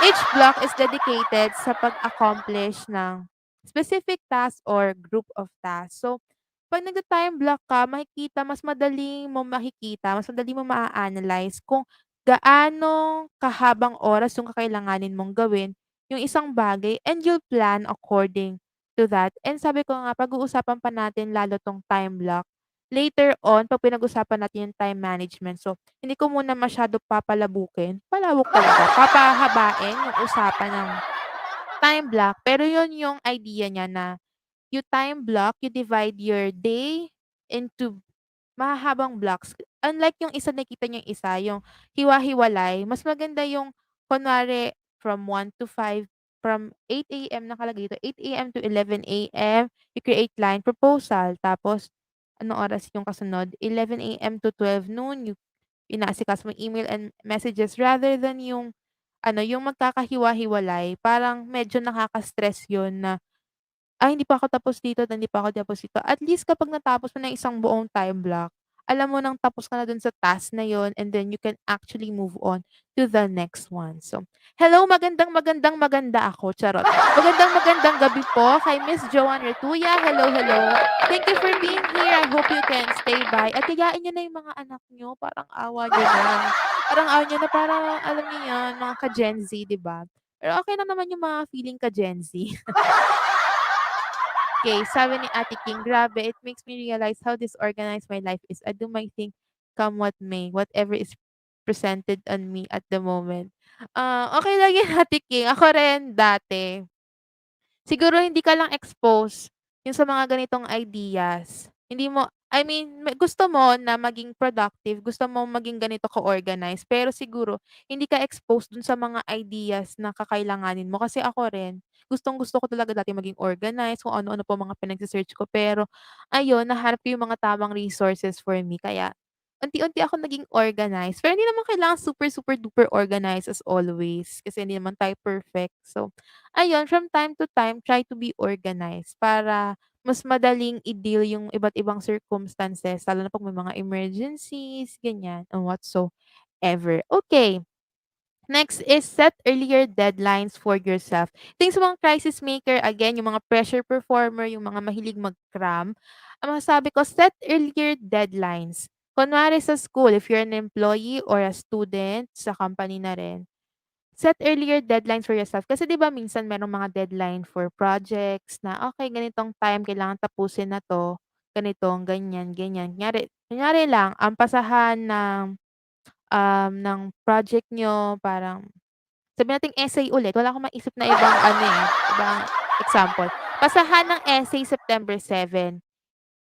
[SPEAKER 2] Each block is dedicated sa pag-accomplish ng specific task or group of tasks. So, 'pag nagta-time block ka, mas madali mo maa-analyze kung gaano kahabang oras yung kakailanganin mong gawin yung isang bagay and you'll plan according to that. And sabi ko nga, pag-uusapan pa natin lalo 'tong time block later on 'pag pinag-usapan natin yung time management. So, hindi ko muna masyado papalabukin, palawak talaga, papahabain yung usapan ng time block. Pero yun yung idea niya na you time block, you divide your day into mahahabang blocks. Unlike yung isa nakita niyong isa, yung hiwa-hiwalay, mas maganda yung kunwari from 1 to 5, from 8 AM nakalagay dito, 8 AM to 11 AM, you create line proposal. Tapos, anong oras yung kasunod? 11 AM to 12 noon, inaasikaso mo email and messages rather than yung yung magkakahiwa-hiwalay. Parang medyo nakaka-stress yun na hindi pa ako tapos dito, hindi pa ako tapos dito. At least kapag natapos mo na isang buong time block, alam mo nang tapos ka na dun sa task na yon and then you can actually move on to the next one. So, hello, maganda ako, charot. Magandang gabi po kay Miss Joanne Retuya. Hello, hello. Thank you for being here. I hope you can stay by. At tigain niyo na yung mga anak niyo. Parang awa niyo na. Parang alam niyo yan, mga ka-Gen Z, di ba? Pero okay lang naman yung mga feeling ka-Gen Z. Okay, sabi ni Ate King, grabe, it makes me realize how disorganized my life is. I do my thing come what may, whatever is presented on me at the moment. Okay lang yun, Ate King. Ako rin dati. Siguro hindi ka lang expose yung sa mga ganitong ideas. Hindi mo I mean, gusto mo na maging productive, gusto mo maging ganito ka-organized, pero siguro hindi ka exposed dun sa mga ideas na kakailanganin mo. Kasi ako rin, gustong-gusto ko talaga dati maging organized, kung ano-ano po mga pinagse-search ko. Pero ayun, nahanap ko yung mga tamang resources for me. Kaya unti-unti ako naging organized. Pero hindi naman kailangan super, super duper organized as always. Kasi hindi naman tayo perfect. So, ayun, from time to time, try to be organized para mas madaling i-deal yung iba't ibang circumstances, lalo na 'pag may mga emergencies, ganyan, and whatsoever. Okay, next is set earlier deadlines for yourself. Ito yung sa mga crisis maker, again, yung mga pressure performer, yung mga mahilig mag-cram, ang masasabi ko, set earlier deadlines. Kunwari sa school, if you're an employee or a student, sa company na rin, set earlier deadlines for yourself. Kasi 'di ba minsan merong mga deadline for projects na, okay, ganitong time kailangan tapusin na 'to, ganitong ganyan, ganyan. Kunyari lang ang pasahan ng project niyo parang sabihin nating essay ulit, wala akong maisip na ibang ano, ibang example. Pasahan ng essay September 7.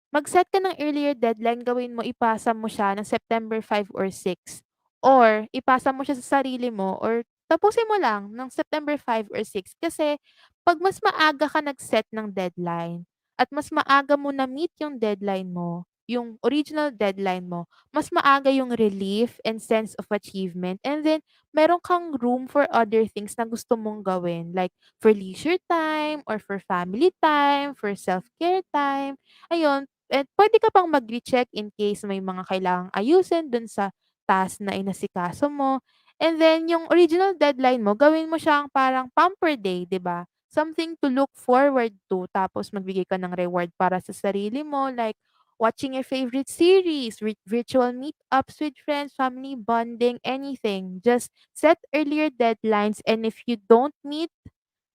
[SPEAKER 2] Mag-set ka ng earlier deadline, gawin mo, ipasa mo siya ng September 5 or 6. Or ipasa mo siya sa sarili mo or tapusin mo lang ng September 5 or 6. Kasi 'pag mas maaga ka nag-set ng deadline at mas maaga mo na-meet yung deadline mo, yung original deadline mo, mas maaga yung relief and sense of achievement. And then meron kang room for other things na gusto mong gawin, like for leisure time or for family time, for self-care time, ayun. At puwede ka pang mag-recheck in case may mga kailangang ayusin dun sa task na inasikaso mo. And then yung original deadline mo, gawin mo siyang parang pamper day, 'di ba? Something to look forward to. Tapos magbigay ka ng reward para sa sarili mo, like watching your favorite series, virtual meetups with friends, family bonding, anything. Just set earlier deadlines, and if you don't meet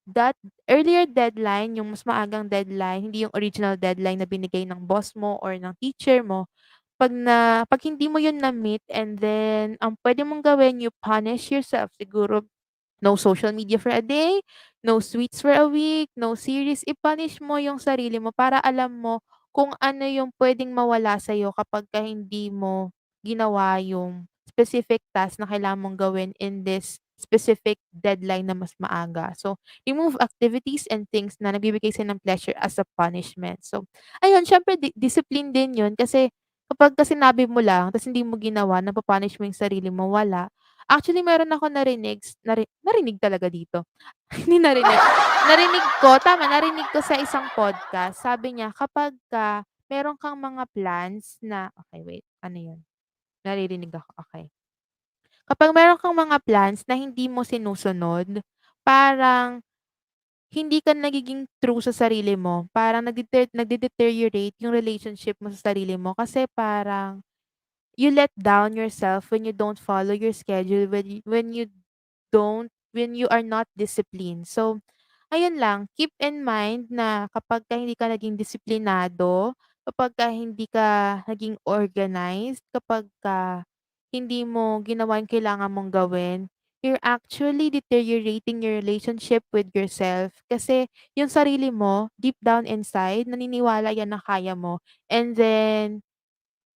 [SPEAKER 2] that earlier deadline, yung mas maagang deadline, hindi yung original deadline na binigay ng boss mo or ng teacher mo, 'pag hindi mo yun na-meet, and then ang puwede mong gawin, you punish yourself. Siguro no social media for a day, no sweets for a week, no series. I-punish mo yung sarili mo para alam mo kung ano yung puwedeng mawala sa'yo kapagka hindi mo ginawa yung specific task na kailangan mong gawin in this specific deadline na mas maaga. So, remove activities and things na nagbibigay sa'yo ng pleasure as a punishment. So, ayun, siyempre discipline din yun kasi kapagka sinabi mo lang ta's hindi mo ginawa, napa-punish mo yung sarili mo, wala. Actually, meron ako narinig talaga dito, hindi narinig, narinig ko sa isang podcast. Sabi niya kapagka meron kang mga plans na okay, wait, ano 'yun? Naririnig ako, okay. Kapag meron kang mga plans na hindi mo sinusunod, parang hindi ka nagiging true sa sarili mo, parang nagde-deteriorate yung relationship mo sa sarili mo kasi parang you let down yourself when you don't follow your schedule, when you are not disciplined. So, ayun lang, keep in mind na kapagka hindi ka naging disiplinado, kapagka hindi ka naging organized, kapagka hindi mo ginawa yung kailangan mong gawin, you're actually deteriorating your relationship with yourself. Kasi yung sarili mo, deep down inside, naniniwala yan na kaya mo. And then,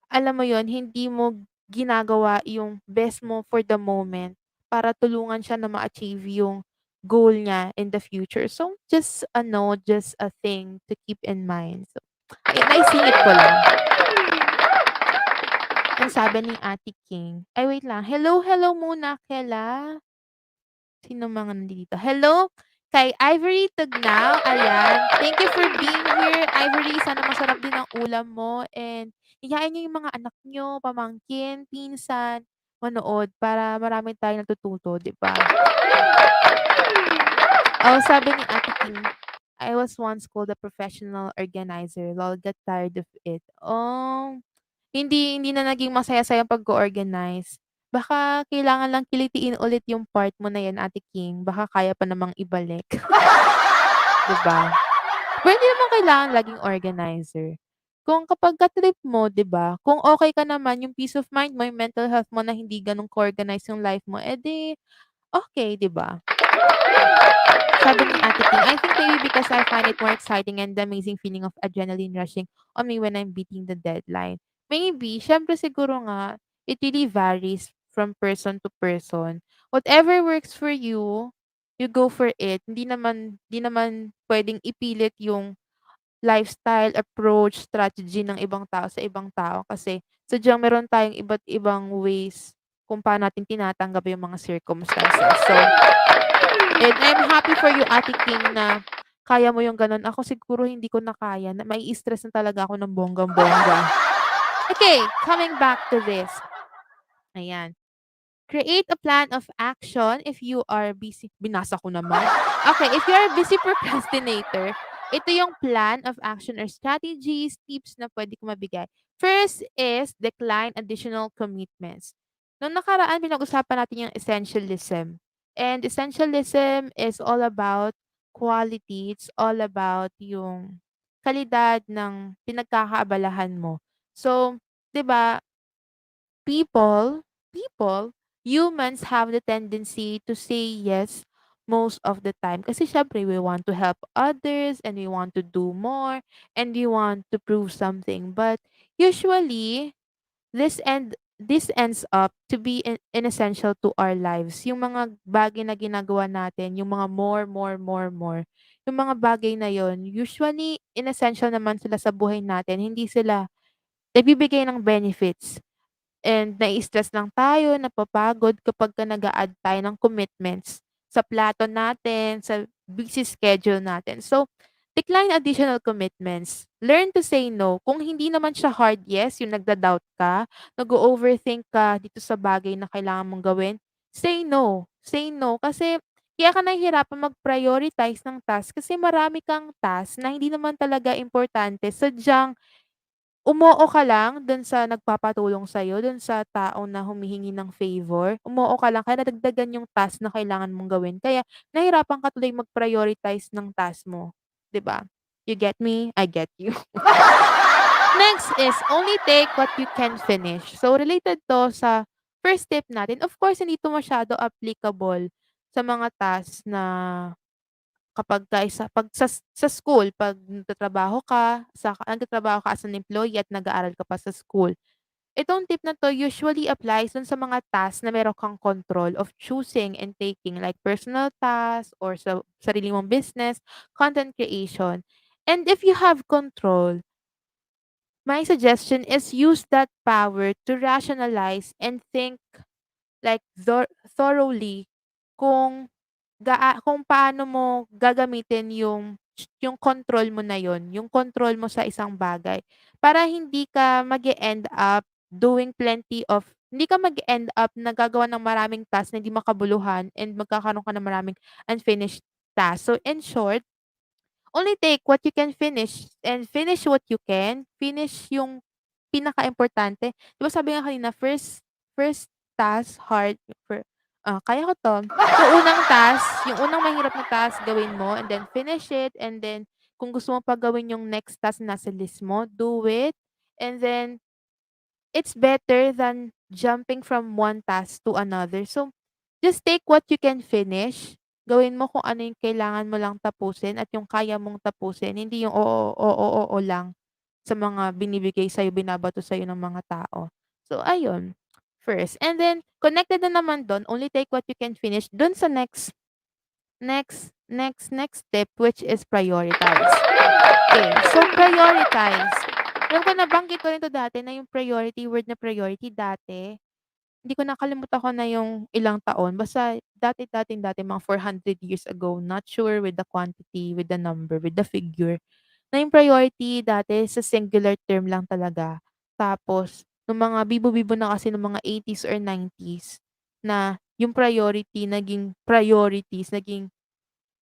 [SPEAKER 2] alam mo yon, hindi mo ginagawa yung best mo for the moment para tulungan siya na ma-achieve yung goal niya in the future. So, just a thing to keep in mind. So, ayun, naisingit ko lang. Ang sabi ni Ate King. Ay, wait lang. Hello, hello muna, Kela. Sino mga nandito? Hello kay Ivory Tugnaw, ayan. Thank you for being here, Ivory. Sana masarap din ang ulam mo and hiyain niyo yung mga anak niyo, pamangkin, pinsan, manood para marami tayong natututo, 'di ba? Oh, sabi ni Ate King, I was once called a professional organizer. Lol, got tired of it. Oh, hindi na naging masaya sa'yo ang pag-o-organize. Baka kailangan lang kilitiin ulit yung part mo na 'yan, Ate King. Baka kaya pa namang ibalik, 'di ba? Pero hindi naman kailangan laging organizer. Kung kapagka trip mo, 'di ba, kung okey ka naman, yung peace of mind mo, yung mental health mo na hindi gano'n ka-organize yung life mo, eh, di okey, 'di ba? Sabi ni Ate Ting, "I think maybe because I find it more exciting and the amazing feeling of adrenaline rushing on me when I'm beating the deadline." Maybe, siyempre siguro nga, it really varies from person to person. Whatever works for you go for it. Hindi naman puwedeng ipilit yung lifestyle, approach, strategy ng ibang tao sa ibang tao kasi sadyang meron tayong iba't ibang ways kung paano natin tinatanggap yung mga circumstances. So, and I'm happy for you, Ate King, na kaya mo yung gano'n. Ako siguro hindi ko na kaya, na mai-stress na talaga ako ng bonggang-bongga. Okay, coming back to this. Ayan. Create a plan of action if you are busy. Binasa ko naman. Okay, if you are a busy procrastinator, ito yung plan of action or strategies, tips na pwede ko mabigay. First is decline additional commitments. Nung nakaraan, pinag-usapan natin yung essentialism. And essentialism is all about quality. It's all about yung kalidad ng pinagkakaabalahan mo. So, 'di ba, people, humans have the tendency to say yes most of the time. Kasi syempre, we want to help others and we want to do more and we want to prove something. But usually, this ends up to be inessential to our lives. Yung mga bagay na ginagawa natin, yung mga more, yung mga bagay na yon, usually inessential naman sila sa buhay natin. Hindi sila nagbibigay ng benefits. And nai-stress lang tayo, napapagod kapagka nag-a-add tayo ng commitments sa plato natin, sa busy schedule natin. So, decline additional commitments. Learn to say no. Kung hindi naman siya hard yes, yung nagda-doubt ka, nag-overthink ka dito sa bagay na kailangan mong gawin, say no. Say no. Kasi kaya ka nahihirapan mag-prioritize ng task kasi marami kang task na hindi naman talaga importante. Sadyang umoo ka lang dun sa nagpapatulong sa'yo, dun sa taong na humihingi ng favor, umoo ka lang kaya nadagdagan yung task na kailangan mong gawin. Kaya nahirapan ka tuloy mag-prioritize ng task mo, 'di ba? You get me? I get you. Next is only take what you can finish. So related 'to sa first tip natin. Of course, hindi 'to masyado applicable sa mga tasks na kapagka sa school, 'pag nagtatrabaho ka as an employee at nag-aaral ka pa sa school. Itong tip na 'to usually applies dun sa mga tasks na meron kang control of choosing and taking like personal tasks or sa sarili mong business, content creation. And if you have control, my suggestion is use that power to rationalize and think like thoroughly kung kung paano mo gagamitin yung control mo na yon, yung control mo sa isang bagay para hindi ka mag-end up na gagawa ng maraming task na hindi makabuluhan and magkakaroon ka ng maraming unfinished tasks. So in short, only take what you can finish and finish what you can. Finish yung pinakaimportante. 'Di ba sabi nga kanina, first task hard kaya ko 'to. Yung unang mahirap na task gawin mo and then finish it and then kung gusto mo pa gawin yung next task na nasa list mo, do it. And then it's better than jumping from one task to another. So, just take what you can finish. Gawin mo kung ano yung kailangan mo lang tapusin at yung kaya mong tapusin. Hindi yung oo lang sa mga binibigay sa'yo, binabato sa'yo ng mga tao. So, ayun. First. And then, connected na naman doon, only take what you can finish doon sa next step, which is prioritize. Okay, so prioritize. Alam ko nabanggit ko rin 'to dati na yung word na priority dati, hindi ko nakalimutan ko na yung ilang taon, basta dati mga 400 years ago, not sure with the quantity, with the number, with the figure, na yung priority dati sa singular term lang talaga. Tapos nung mga bibo-bibo na kasi nung mga 80s or 90s na yung priority naging priorities, naging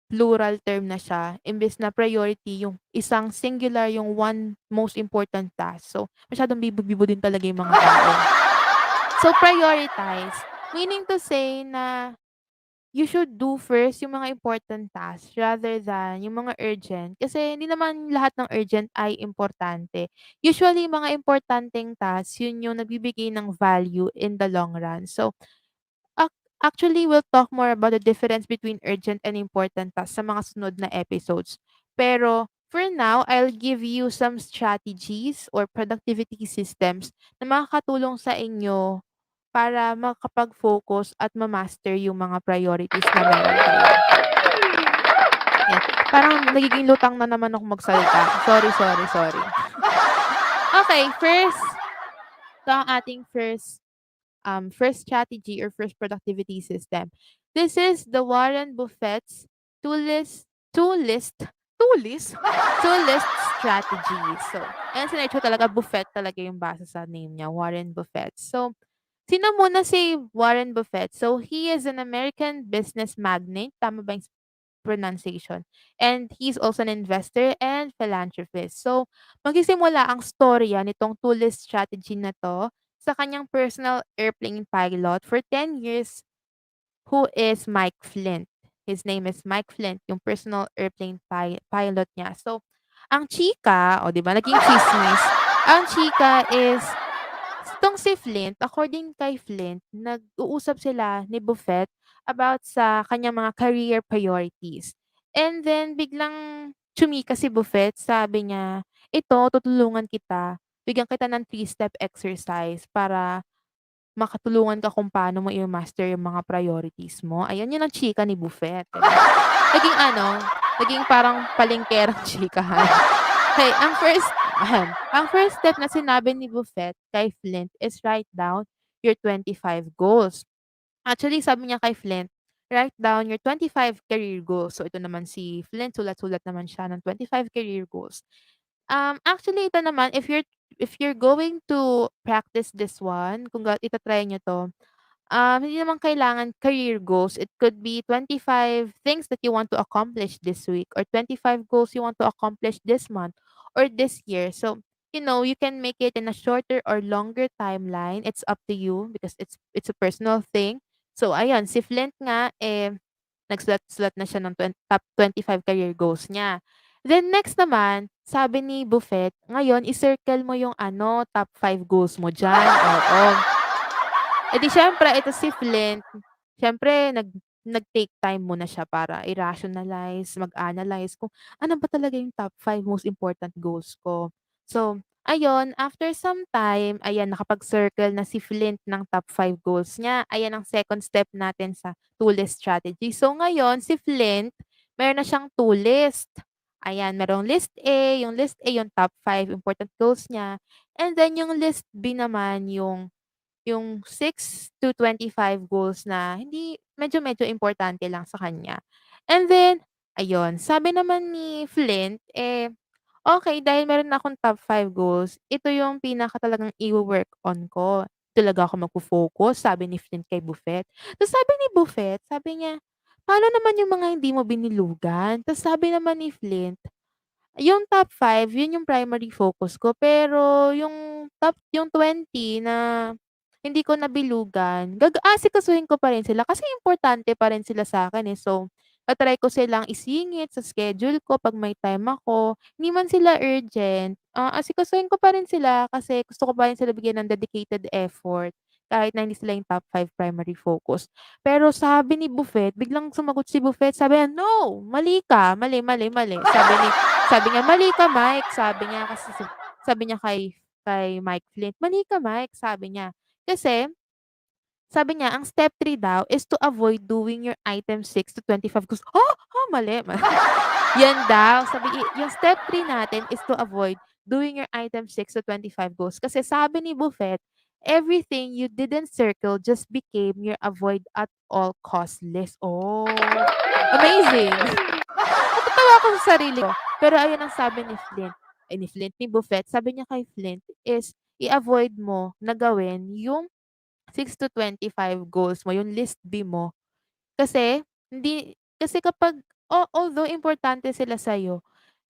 [SPEAKER 2] plural term na siya imbes na priority yung isang singular, yung one most important task. So, masyadong bibo-bibo din talaga yung mga tao. So, prioritize, meaning to say na you should do first yung mga important tasks rather than yung mga urgent. Kasi hindi naman lahat ng urgent ay importante. Usually, mga importanteng tasks, yun yung nagbibigay ng value in the long run. So, actually, we'll talk more about the difference between urgent and important tasks sa mga sunod na episodes. Pero, for now, I'll give you some strategies or productivity systems na makakatulong sa inyo para makapag-focus at ma-master yung mga priorities na meron kayo. Yan. Parang nagiging lutang na naman ako magsalita. Sorry, sorry, sorry. Okay, first, ito ang ating first strategy or first productivity system. This is the Warren Buffett's two list two list two list two list strategy. So, ayan sinerch ko talaga, Buffett talaga yung basa sa name niya, Warren Buffett. So, sino muna si Warren Buffett? So, he is an American business magnate. Tama ba yung pronunciation? And he's also an investor and philanthropist. So, magsisimula ang storya nitong two-list strategy na to sa kanyang personal airplane pilot for 10 years, who is Mike Flint. His name is Mike Flint, yung personal airplane pilot niya. So, ang chika, o 'di ba, naging chismis. Ang chika is, itong si Flint, according kay Flint, nag-uusap sila ni Buffett about sa kanyang mga career priorities. And then biglang chumika si Buffett, sabi niya, "Ito, tutulungan kita. Bigyan kita ng three-step exercise para makatulungan ka kung paano mo i-master yung mga priorities mo." Ayan, yun ang chika ni Buffett, 'di ba? Naging ano, naging parang palengkerang chikahan. Okay, ang first step na sinabi ni Buffett kay Flint is write down your 25 goals. Actually, sabi niya kay Flint, write down your 25 career goals. So, ito naman si Flint, sulat-sulat naman siya ng 25 career goals. Actually, ito naman, if you're going to practice this one, kung ita-try niyo 'to, hindi naman kailangan career goals. It could be 25 things that you want to accomplish this week, or 25 goals you want to accomplish this month or this year. So, you can make it in a shorter or longer timeline. It's up to you because it's a personal thing. So, ayun, si Flint nga, nagsulat-sulat na siya ng top 25 career goals niya. Then next naman, sabi ni Buffett, ngayon i-circle mo yung top 5 goals mo diyan. Oo. Eh, di siyempre ito si Flint, siyempre nag-take time muna siya para i-rationalize, mag-analyze kung ano ba talaga yung top 5 most important goals ko. So, ayun, after some time, ayan, nakapag-circle na si Flint ng top 5 goals niya. Ayan ang second step natin sa two-list strategy. So, ngayon si Flint, meron na siyang two-list. Ayan, merong list A, yung list A yung top 5 important goals niya, and then yung list B naman yung 6 to 25 goals na hindi medyo-medyo importante lang sa kanya. And then, ayun, sabi naman ni Flint, okay, dahil meron na akong top 5 goals, ito yung pinaka talagang i-wo-work on ko. Talaga ako magfo-focus, sabi ni Flint kay Buffett. Tapos sabi ni Buffett, sabi niya, "Paano naman yung mga hindi mo binilugan?" Tapos sabi naman ni Flint, yung top 5 yun yung primary focus ko, pero yung 20 na hindi ko nabilugan, aasikasuhin ko pa rin sila kasi importante pa rin sila sa'kin, eh. So, ko silang isingit sa schedule ko 'pag may time ako. Hindi man sila urgent, asikasuhin ko pa rin sila kasi gusto ko pa rin sila bigyan ng dedicated effort kahit na hindi sila yung top 5 primary focus. Pero sabi ni Buffett, biglang sumagot si Buffett, sabi niya, "No, mali ka, mali, mali, mali." Sabi niya, "Mali ka, Mike." Sabi niya kasi sabi niya kay Mike Flint, "Mali ka, Mike." Sabi niya. Kasi sabi niya, ang step 3 daw is to avoid doing your item 6 to 25 goals. Ha? Ha? Mali. Yan daw. Yung step 3 natin is to avoid doing your item 6 to 25 goals. Kasi sabi ni Buffett, everything you didn't circle just became your avoid at all cost list. Oh, amazing. Natatawa ako sa sarili ko. Pero ayun ang sabi ni Flint. Ni Buffett, sabi niya kay Flint is i-avoid mo na gawin yung 6 to 25 goals mo, yung list B mo. Kasi kapag although importante sila sa'yo,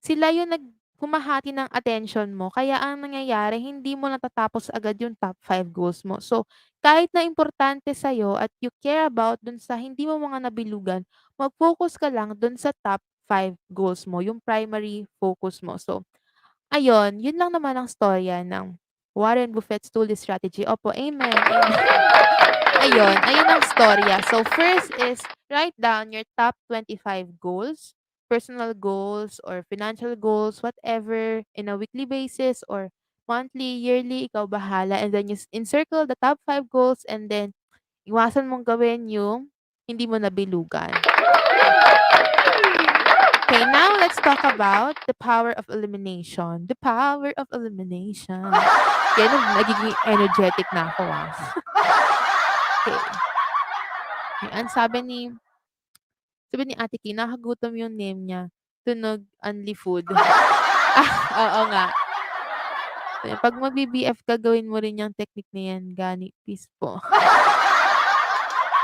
[SPEAKER 2] sila yung humahati ng attention mo. Kaya ang nangyayari, hindi mo natatapos agad yung top 5 goals mo. So, kahit na importante sa'yo at you care about dun sa hindi mo mga nabilugan, mag-focus ka lang dun sa top 5 goals mo, yung primary focus mo. So, ayun, yun lang naman ang storya ng Warren Buffett's two-list strategy. Opo, amen, amen. Ayun ang storya. So, first is write down your top 25 goals, personal goals or financial goals, whatever, in a weekly basis or monthly, yearly, ikaw bahala. And then you encircle the top 5 goals and then iwasan mong gawin yung hindi mo nabilugan. Okay, now let's talk about the power of elimination. The power of elimination. Yan, nagiging energetic na ako. Okay. Ayan, sabi ni Ate Kay, nakagutom yung name niya. Tunog only food. Oo nga. Ayan, pag mag-BBF ka, gawin mo rin yung technique na yan, Gani. Peace po.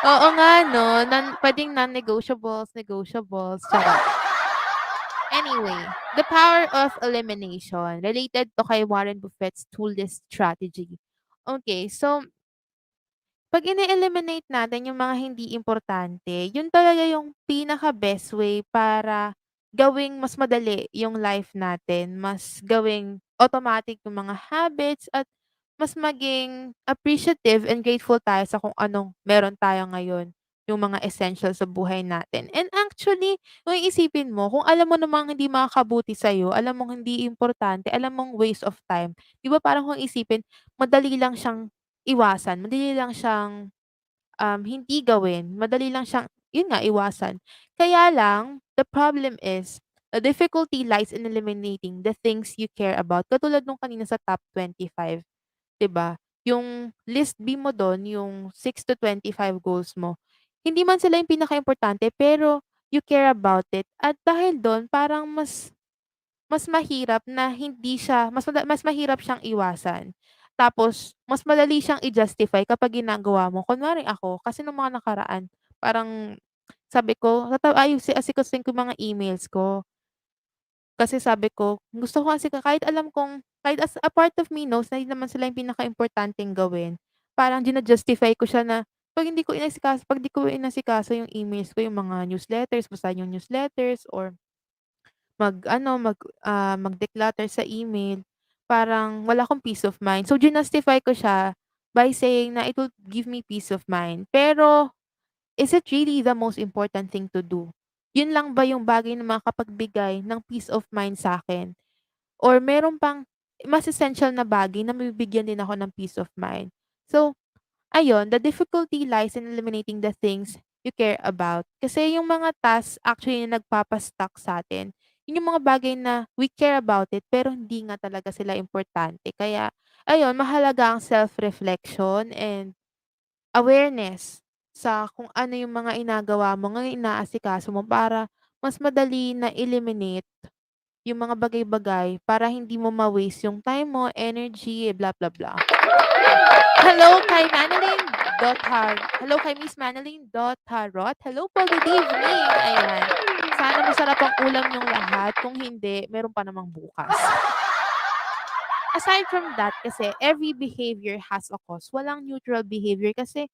[SPEAKER 2] Oo nga, no? Pwedeng non-negotiables, negotiables. Charot. Anyway, the power of elimination related to kay Warren Buffett's two-list strategy. Okay, so 'pag ini-eliminate natin yung mga hindi importante, yun talaga yung pinaka-best way para gawing mas madali yung life natin, mas gawing automatic yung mga habits at mas maging appreciative and grateful tayo sa kung anong meron tayo ngayon, yung mga essential sa buhay natin. And actually, kung iisipin mo, kung alam mo namang hindi makakabuti sa'yo, alam mong hindi importante, alam mong waste of time, 'di ba parang kung isipin, madali lang siyang iwasan, madali lang siyang, hindi gawin, madali lang siyang yun nga, iwasan. Kaya lang, the problem is, the difficulty lies in eliminating the things you care about. Katulad nung kanina sa top 25, 'di ba? Yung list B mo dun, yung 6 to 25 goals mo, hindi man sila yung pinakaimportante pero you care about it at dahil dun parang mas mahirap na hindi siya mas mahirap siyang iwasan. Tapos mas madali siyang i-justify kapag ginagawa mo. Kunwari ako, kasi nung mga nakaraan, parang sabi ko asikasuhin ko mga emails ko. Kasi sabi ko, gusto ko kasi kahit alam kong kahit as a part of me knows na hindi naman sila yung pinakaimportanteng gawin, parang jina-justify ko siya na 'pag di ko inasikaso yung emails ko, yung mga newsletters, basahin yung newsletters or mag-ano, mag-declutter sa email, parang wala akong peace of mind. So, jinustify ko siya by saying na it will give me peace of mind. Pero, is it really the most important thing to do? Yun lang ba yung bagay na makakapagbigay ng peace of mind sa akin? Or meron pang mas essential na bagay na mabibigyan din ako ng peace of mind? So, ayun, the difficulty lies in eliminating the things you care about. Kasi yung mga tasks actually na nagpapastuck sa atin, yun yung mga bagay na we care about it pero hindi nga talaga sila importante. Kaya ayun, mahalaga ang self-reflection and awareness sa kung ano yung mga inagawa mo, nga inaasikaso mo para mas madali na eliminate yung mga bagay-bagay para hindi mo ma-waste yung time mo, energy, blah blah blah. Hello kay Manalyn Hello kay Miss Manalyn Dotarot. Hello po, good evening. Ayan. Sana masarap ang ulam niyong lahat. Kung hindi, meron pa namang bukas. Aside from that, kasi every behavior has a cause. Walang neutral behavior kasi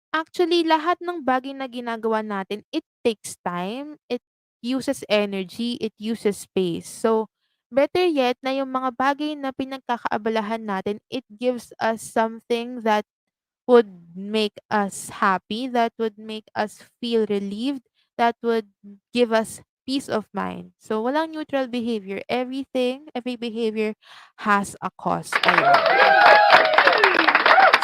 [SPEAKER 2] actually lahat ng bagay na ginagawa natin, it takes time, it uses energy, it uses space. So, better yet na yung mga bagay na pinagkakaabalahan natin, it gives us something that would make us happy, that would make us feel relieved, that would give us peace of mind. So, walang neutral behavior. Every behavior has a cause. Ayun.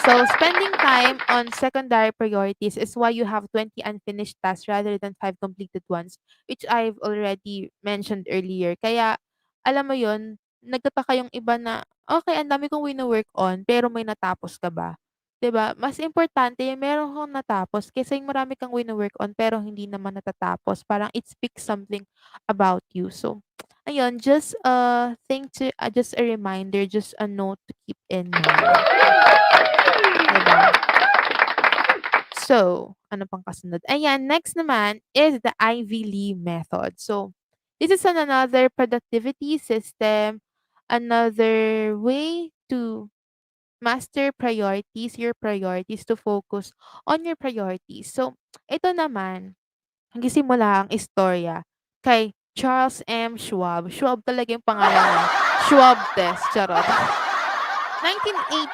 [SPEAKER 2] So, spending time on secondary priorities is why you have 20 unfinished tasks rather than 5 completed ones, which I've already mentioned earlier. Kaya, alam mo yon, nagtataka yung iba na, okay, ang dami kong wino-work on, pero may natapos ka ba? 'Di ba? Mas importante yung meron kang natapos kaysa yung marami kang wino-work on pero hindi naman natatapos. Parang it speaks something about you. So, ayun, just a thing to, just a reminder, just a note to keep in mind. 'Di ba? So, ano pang kasunod? Ayan, next naman is the Ivy Lee method. So, This is another productivity system, another way to master priorities, your priorities, to focus on your priorities. So, ito naman, nagsisimula ang istorya kay Charles M. Schwab. Schwab talaga yung pangalan niya. Schwab test, charot.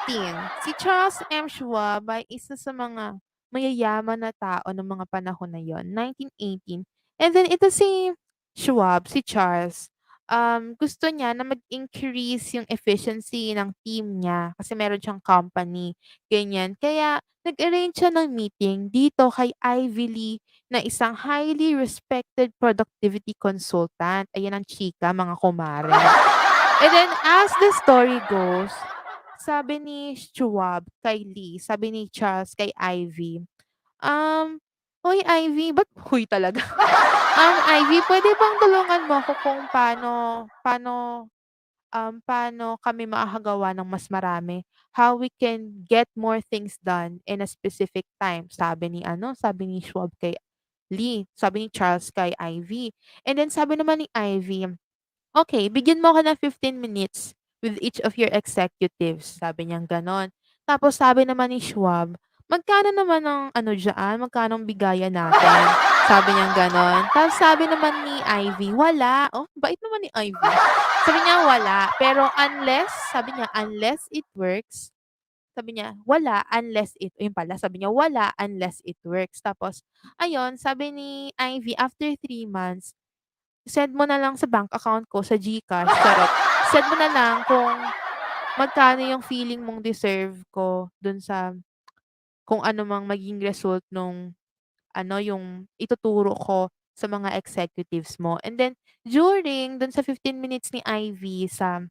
[SPEAKER 2] 1918, si Charles M. Schwab ay isa sa mga mayayaman na tao ng mga panahon na yon, 1918. And then ito si Schwab, si Charles, gusto niya na mag-increase yung efficiency ng team niya kasi meron siyang company, ganyan. Kaya nag-arrange siya ng meeting dito kay Ivy Lee na isang highly respected productivity consultant. Ayan ang chika, mga kumare. And then as the story goes, sabi ni Schwab kay Lee, sabi ni Charles kay Ivy, "Hoy Ivy," ba't hoy talaga? "Ivy, pwede bang tulungan mo ako kung paano kami makakagawa ng mas marami? How we can get more things done in a specific time?" Sabi ni sabi ni Schwab kay Lee, sabi ni Charles kay Ivy. And then sabi naman ni Ivy, "Okay, bigyan mo ako ng 15 minutes with each of your executives." Sabi niyang gano'n. Tapos sabi naman ni Schwab, "Magkano naman ang magkano ang bigayan natin?" Sabi niyang gano'n. Tapos sabi naman ni Ivy, "Wala." Oh, bait naman ni Ivy. Sabi niya, "Wala, pero sabi niya, "unless it works." Sabi niya, "Wala unless it," yun pala, sabi niya, "Wala unless it works." Tapos ayun, sabi ni Ivy, after 3 months, "Send mo na lang sa bank account ko, sa GCash," charot. "Send mo na lang kung magkano yung feeling mong deserve ko dun sa kung ano mang maging result nung yung ituturo ko sa mga executives mo." And then during dun sa 15 minutes ni Ivy sa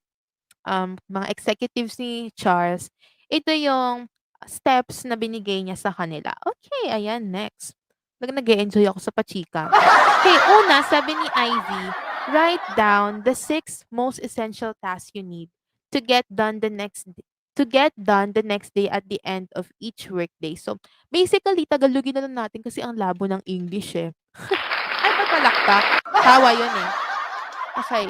[SPEAKER 2] mga executives ni Charles, ito yung steps na binigay niya sa kanila. Okay, ayan, next. Nag-e-enjoy ako sa pachika. Okay, una, sabi ni Ivy, write down the 6 most essential tasks you need to get done the next day at the end of each workday. So, basically, Tagalogin na lang natin kasi ang labo ng English eh. Ay, pagpalakpak. Tawa yun eh. Okay.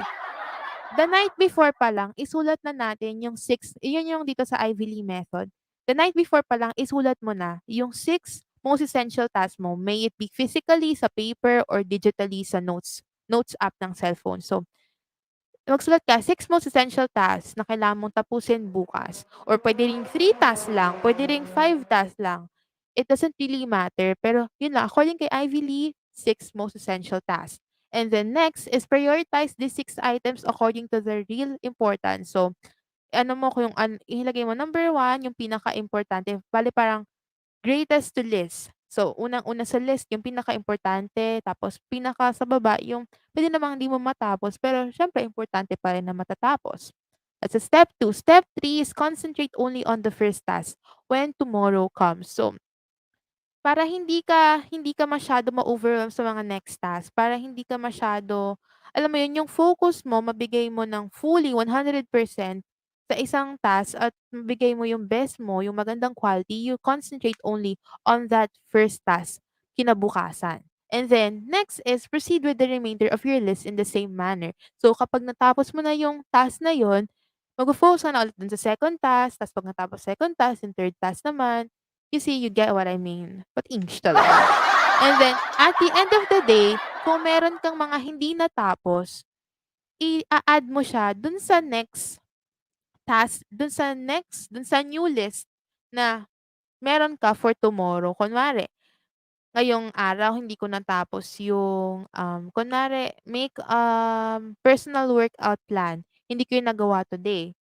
[SPEAKER 2] The night before pa lang, isulat na natin yung yun yung dito sa Ivy Lee method. The night before pa lang, isulat mo na yung 6 most essential tasks mo. May it be physically sa paper or digitally sa notes app ng cellphone. So, magsulat ka, 6 most essential tasks na kailangan mong tapusin bukas. Or pwede ring 3 tasks lang, pwede ring 5 tasks lang. It doesn't really matter. Pero yun lang, according kay Ivy Lee, 6 most essential tasks. And then next is prioritize these 6 items according to their real importance. So, ano mo kung ilagay mo number 1, yung pinaka-importante. Bale parang greatest to least. So, unang-una sa list yung pinaka-importante, tapos pinaka sa baba yung pwede namang hindi mo matapos, pero siyempre importante pa rin na matatapos. That's a step 2. Step 3 is concentrate only on the first task when tomorrow comes. So, para hindi ka masyado ma-overwhelm sa mga next task, para hindi ka masyado, alam mo yun, yung focus mo mabigay mo ng fully 100% sa isang task at mabigay mo yung best mo, yung magandang quality, you concentrate only on that first task kinabukasan. And then, next is proceed with the remainder of your list in the same manner. So, kapag natapos mo na yung task na yon, mag-focus ka na ulit dun sa second task, tapos pag natapos second task, yung third task naman, you see, you get what I mean. English talaga. And then, at the end of the day, kung meron kang mga hindi natapos, i-add mo siya dun sa next task, dun sa new list na meron ka for tomorrow. Kunwari, ngayong araw hindi ko natapos yung, kunwari make, personal workout plan, hindi ko yung nagawa today.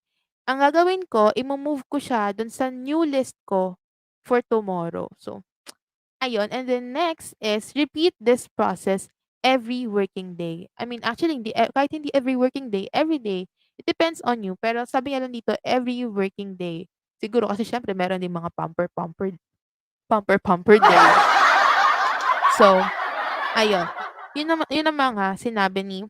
[SPEAKER 2] Ang gagawin ko, imo-move ko siya dun sa new list ko for tomorrow. So, ayun, and then next is repeat this process every working day. I mean, actually hindi kahit hindi every working day, every day. It depends on you, pero sabi nga lang dito every working day. Siguro kasi siyempre meron din mga pamper day. So, ayun. Yun ang mga sinabi ni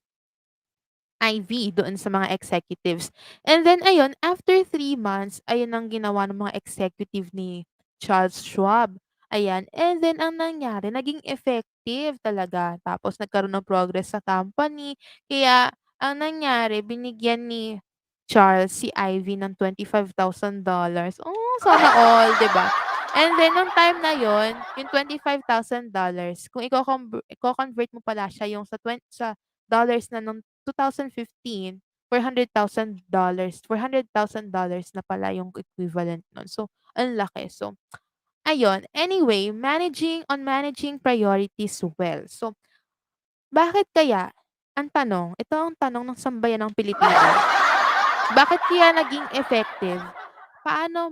[SPEAKER 2] IV doon sa mga executives. And then ayun, after 3 months, ayun ang ginawa ng mga executive ni Charles Schwab. Ayan, and then ang nangyari naging effective talaga tapos nagkaroon ng progress sa company. Kaya ang nangyari binigyan ni Charles si Ivy ng $25,000. Oh, sana all, 'di ba? And then nung time na yon, yung $25,000 kung iko-convert mo pala siya yung sa dollars na nung 2015, $400,000 na pala yung equivalent nun. So, ang laki. So, ayun, anyway, managing priorities well. So, bakit kaya ang tanong, ito ang tanong ng sambayan ng Pilipino, bakit kaya naging effective?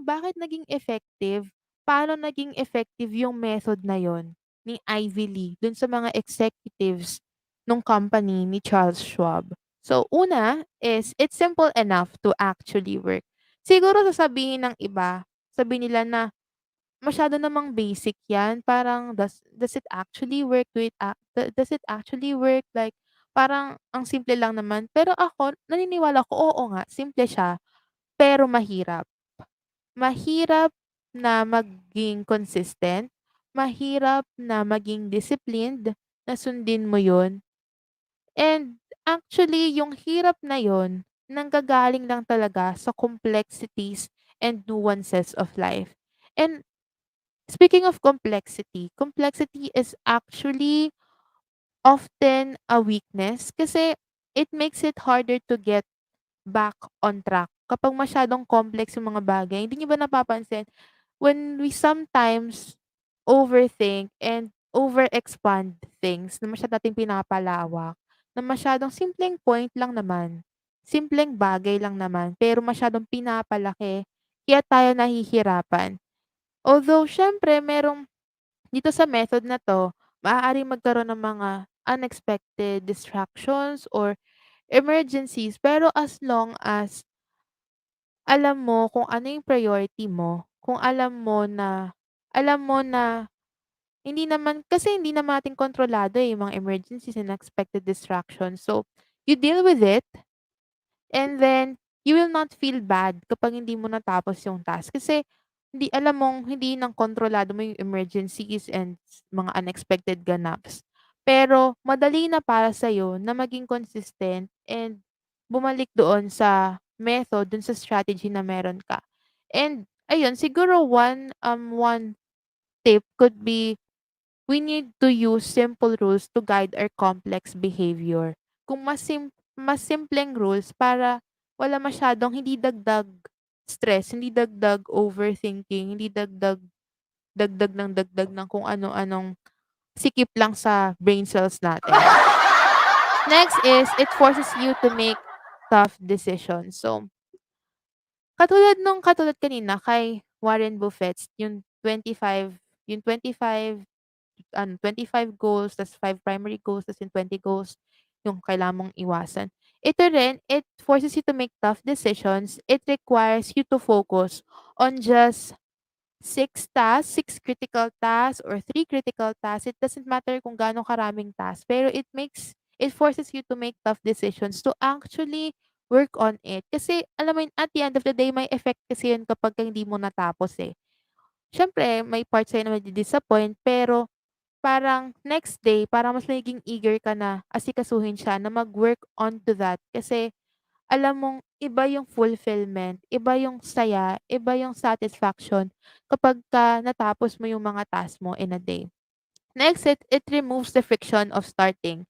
[SPEAKER 2] Bakit naging effective? Paano naging effective yung method na yon ni Ivy Lee dun sa mga executives nung company ni Charles Schwab? So, una is it's simple enough to actually work. Siguro sasabihin ng iba, sabihin nila na masyado namang basic 'yan, parang does it actually work? Does it actually work? Like, parang ang simple lang naman. Pero ako naniniwala ako, oo nga, simple siya, pero mahirap. Mahirap na maging consistent, mahirap na maging disciplined, na sundin mo 'yun. And actually yung hirap na 'yun, nanggagaling lang talaga sa complexities and nuances of life. And speaking of complexity, complexity is actually often a weakness kasi it makes it harder to get back on track. Kapag masyadong complex yung mga bagay, hindi niyo ba napapansin when we sometimes overthink and over-expand things na masyado nating pinapalawak, na masyadong simpleng point lang naman, simpleng bagay lang naman, pero masyadong pinapalaki, kaya tayo nahihirapan. Although siyempre merong dito sa method na 'to, maaaring magkaroon ng mga unexpected distractions or emergencies, pero as long as alam mo kung ano yung priority mo, kung alam mo na hindi naman natin kontrolado, eh, yung mga emergencies and unexpected distractions. So, you deal with it. And then, you will not feel bad kapag hindi mo natapos yung task. Kasi, hindi nang kontrolado mo yung emergencies and mga unexpected ganaps. Pero, madali na para sa'yo na maging consistent and bumalik doon sa method, doon sa strategy na meron ka. And, ayun, siguro one tip could be we need to use simple rules to guide our complex behavior. Kung mas simpleng rules para wala masyadong hindi dagdag stress, hindi dagdag overthinking, hindi dagdag ng kung ano-anong sikip lang sa brain cells natin. Next is it forces you to make tough decisions. So, katulad kanina kay Warren Buffett, yung 25 goals, tas 5 primary goals, tas yung 20 goals yung kailangan mong iwasan. Ito rin, it forces you to make tough decisions. It requires you to focus on just 6 critical tasks or 3 critical tasks. It doesn't matter kung gaano karaming tasks, pero it forces you to make tough decisions to actually work on it. Kasi alam mo yun, at the end of the day, may effect kasi yun kapag hindi mo natapos eh. Siyempre, may part sa'yo na madi-disappoint, pero parang next day, parang mas nagiging eager ka na asikasuhin siya, na mag-work on to that. Kasi alam mong iba yung fulfillment, iba yung saya, iba yung satisfaction kapagka natapos mo yung mga task mo in a day. Next, it removes the friction of starting.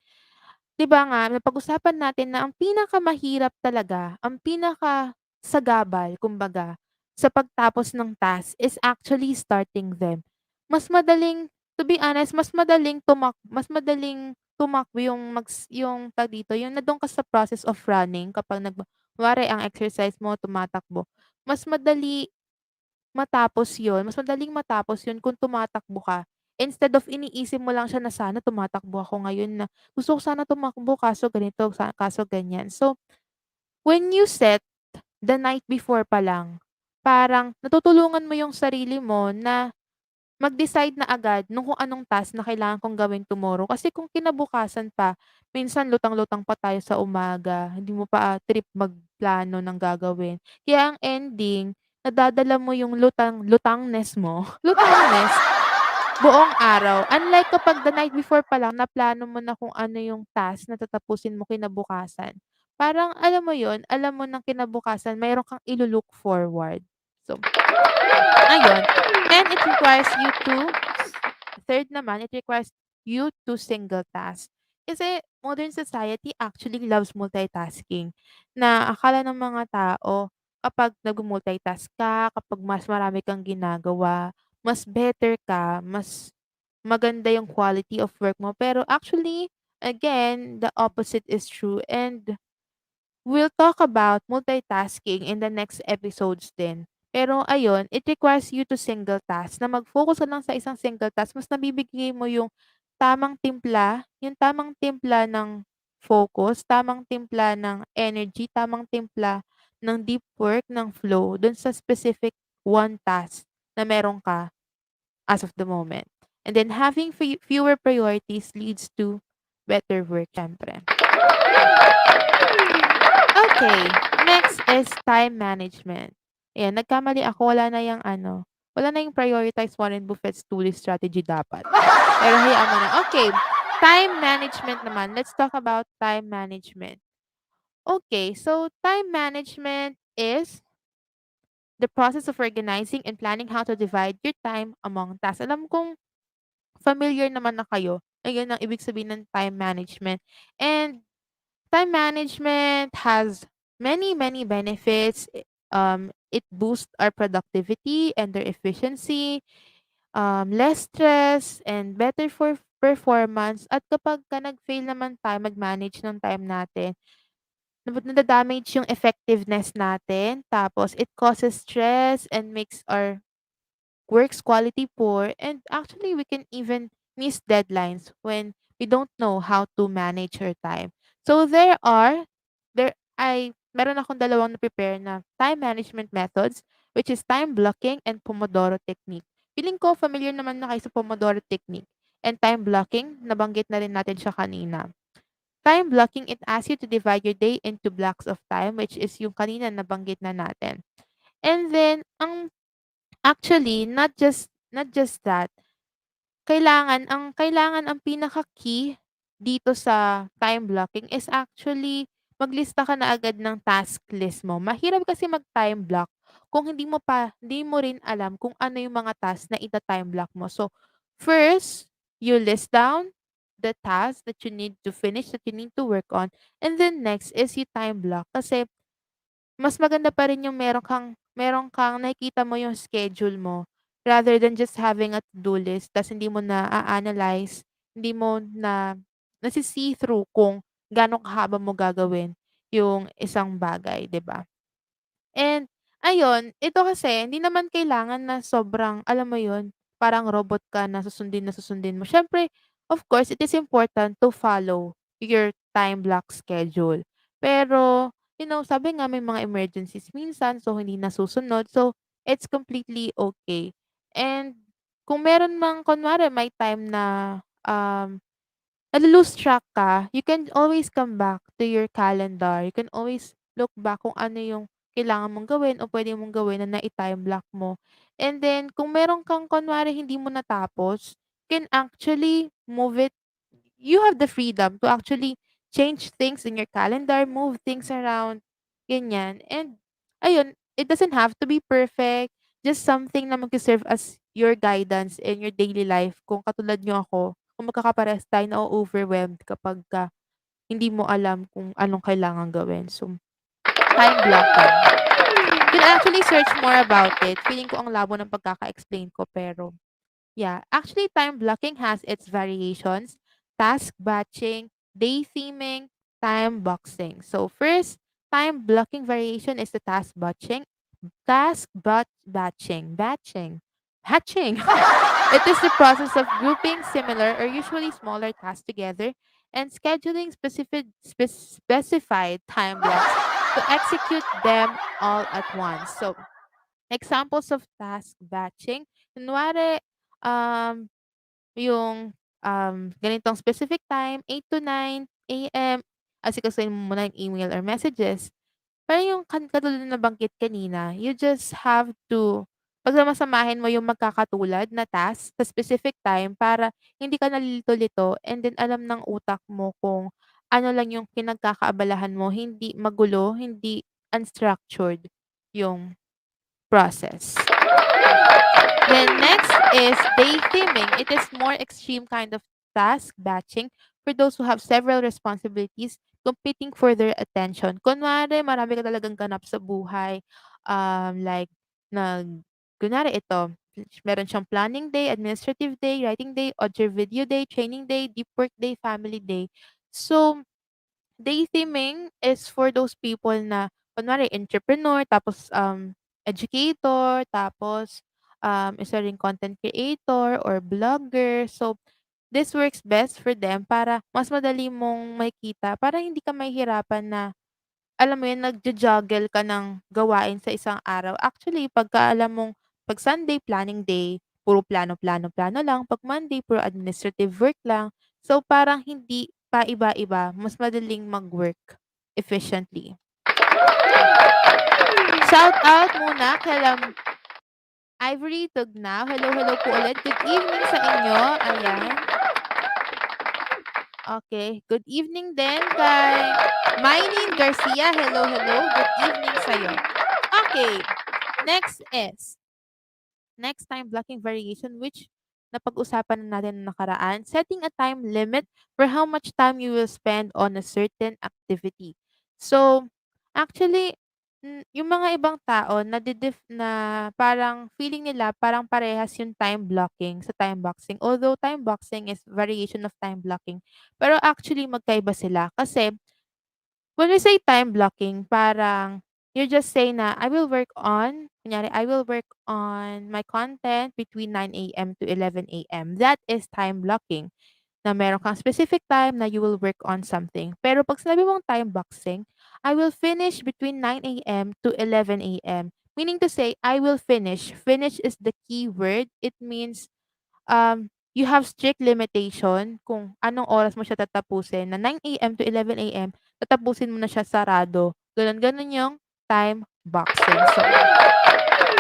[SPEAKER 2] 'Di ba nga napag-usapan natin na ang pinakamahirap talaga, ang pinakasagabal kumbaga sa pagtapos ng task is actually starting them. Mas madaling to be honest, mas madaling tumakbo yung tawag dito, yung nandun ka sa process of running kapag kunwari ang exercise mo tumatakbo, mas mas madaling matapos yun kung tumatakbo ka. Instead of iniisip mo lang siya na sana tumatakbo ako ngayon na gusto ko sana tumakbo kaso ganito, kaso ganyan. So, when you set the night before pa lang, parang natutulungan mo yung sarili mo na mag-decide na agad nung kung anong task na kailangan kong gawin tomorrow. Kasi kung kinabukasan pa, minsan lutang-lutang pa tayo sa umaga, hindi mo pa trip magplano ng gagawin. Kaya ang ending, nadadala mo yung lutangness mo, lutangness buong araw. Unlike kapag the night before pa lang naplano mo na kung ano yung task na tatapusin mo kinabukasan. Parang alam mo yun, alam mo ng kinabukasan mayro'n kang ilu-look forward. So, ayun. And it requires you to third naman, it requires you to single task. Kasi modern society actually loves multitasking. Na akala ng mga tao kapag nag-multitask ka, kapag mas marami kang ginagawa, mas better ka, mas maganda yung quality of work mo. Pero actually, again, the opposite is true. And we'll talk about multitasking in the next episodes din. Pero ayun, it requires you to single task, na mag-focus ka lang sa isang single task, mas nabibigay mo yung tamang timpla ng focus, tamang timpla ng energy, tamang timpla ng deep work, ng flow, dun sa specific one task na meron ka as of the moment. And then having fewer priorities leads to better work, syempre. Okay, next is time management. Ayan, nagkamali ako, wala na yung prioritize Warren Buffett's two-list strategy dapat. Pero hayaan mo na. Okay, time management naman. Let's talk about time management. Okay, so time management is the process of organizing and planning how to divide your time among tasks. Alam kong familiar naman na kayo. Ayun ang ibig sabihin ng time management. And time management has many, many benefits. It boosts our productivity and their efficiency, less stress, and better for performance. At kapag ka nag-fail naman tayo mag-manage ng time natin, nadadamage yung effectiveness natin. Tapos, it causes stress and makes our works quality poor, and actually we can even miss deadlines when we don't know how to manage our time. So meron akong dalawang na-prepare na time management methods, which is time blocking and Pomodoro technique. Feeling ko familiar naman na kayo sa Pomodoro technique. And time blocking, nabanggit na rin natin siya kanina. Time blocking, it asks you to divide your day into blocks of time, which is yung kanina nabanggit na natin. And then, actually, not just that, ang pinaka-key dito sa time blocking is actually maglista ka na agad ng task list mo. Mahirap kasi mag-time block kung hindi mo rin alam kung ano yung mga task na ita-time block mo. So, first, you list down the task that you need to finish, that you need to work on. And then next is you time block. Kasi mas maganda pa rin yung meron kang nakikita mo yung schedule mo rather than just having a to-do list ta's hindi mo na analyze, hindi mo na nasi-see through kung gaano kahaba mo gagawin yung isang bagay, 'di ba? And ayun, ito kasi hindi naman kailangan na sobrang alam mo yun, parang robot ka na susundin mo. Siyempre, of course, it is important to follow your time block schedule. Pero, sabi nga may mga emergencies minsan, so hindi nasusunod. So, it's completely okay. And kung meron mang kunwari may time na nalo-lose track ka, you can always come back to your calendar. You can always look back kung ano yung kailangan mong gawin o pwede mong gawin na nai-time block mo. And then, kung meron kang kunwari hindi mo natapos, can actually move it. You have the freedom to actually change things in your calendar, move things around, ganyan. And, ayun, it doesn't have to be perfect. Just something na mag-serve as your guidance in your daily life. Kung katulad nyo ako, kung magkakaparehas tayo na-o-overwhelmed kapagka hindi mo alam kung anong kailangang gawin. So, time blocking. You can actually search more about it. Feeling ko ang labo ng pagkaka-explain ko pero yeah, actually time blocking has its variations, task batching, day theming, time boxing. So first, time blocking variation is the task batching. Batching. It is the process of grouping similar or usually smaller tasks together and scheduling specified time blocks to execute them all at once. So, examples of task batching. Kunwari, um, yung ganitong specific time, 8 to 9 a.m., asikasuhin mo muna yung email or messages. Parang yung katulad na nabanggit kanina, you just have to pagsamasamahin mo yung magkakatulad na task sa specific time para hindi ka nalilito-lito and then alam ng utak mo kung ano lang yung pinagkakaabalahan mo, hindi magulo, hindi unstructured yung process. Then next is day theming. It is more extreme kind of task batching for those who have several responsibilities competing for their attention. Kunwari, marami ka talagang ganap sa buhay. Like, kunwari ito, meron siyang planning day, administrative day, writing day, audio video day, training day, deep work day, family day. So, day theming is for those people na kunwari entrepreneur, tapos, educator, tapos, isa ring content creator or blogger. So, this works best for them para mas madali mong makikita, para hindi ka mahihirapan na, alam mo yun, nagjo-juggle ka ng gawain sa isang araw. Actually, pagka alam mong 'pag Sunday, planning day, puro plano, plano, plano lang. 'Pag Monday, puro administrative work lang. So, parang hindi pa iba-iba, mas madaling mag-work efficiently. Shout out muna kila Ivory Tugnaw. Hello, hello po ulit. Good evening sa inyo. Ayan. Okay. Good evening din kay Mylene Garcia. Hello, hello. Good evening sa'yo. Okay. Next is next time blocking variation, which napag-usapan na natin na nakaraan, setting a time limit for how much time you will spend on a certain activity. So, actually, yung mga ibang tao na parang feeling nila parang parehas yung time blocking sa time boxing. Although time boxing is variation of time blocking. Pero actually magkaiba sila kasi when we say time blocking, parang you just say na, I will work on, kunyari, I will work on my content between 9 a.m. to 11 a.m. That is time blocking. Na meron kang specific time na you will work on something. Pero pag sinabi mong time boxing, I will finish between 9 a.m. to 11 a.m. Meaning to say, I will finish. Finish is the key word. It means you have strict limitation kung anong oras mo siya tatapusin. Na 9 a.m. to 11 a.m., tatapusin mo na siya sarado. Gano'n-gano'n yung time boxing. So,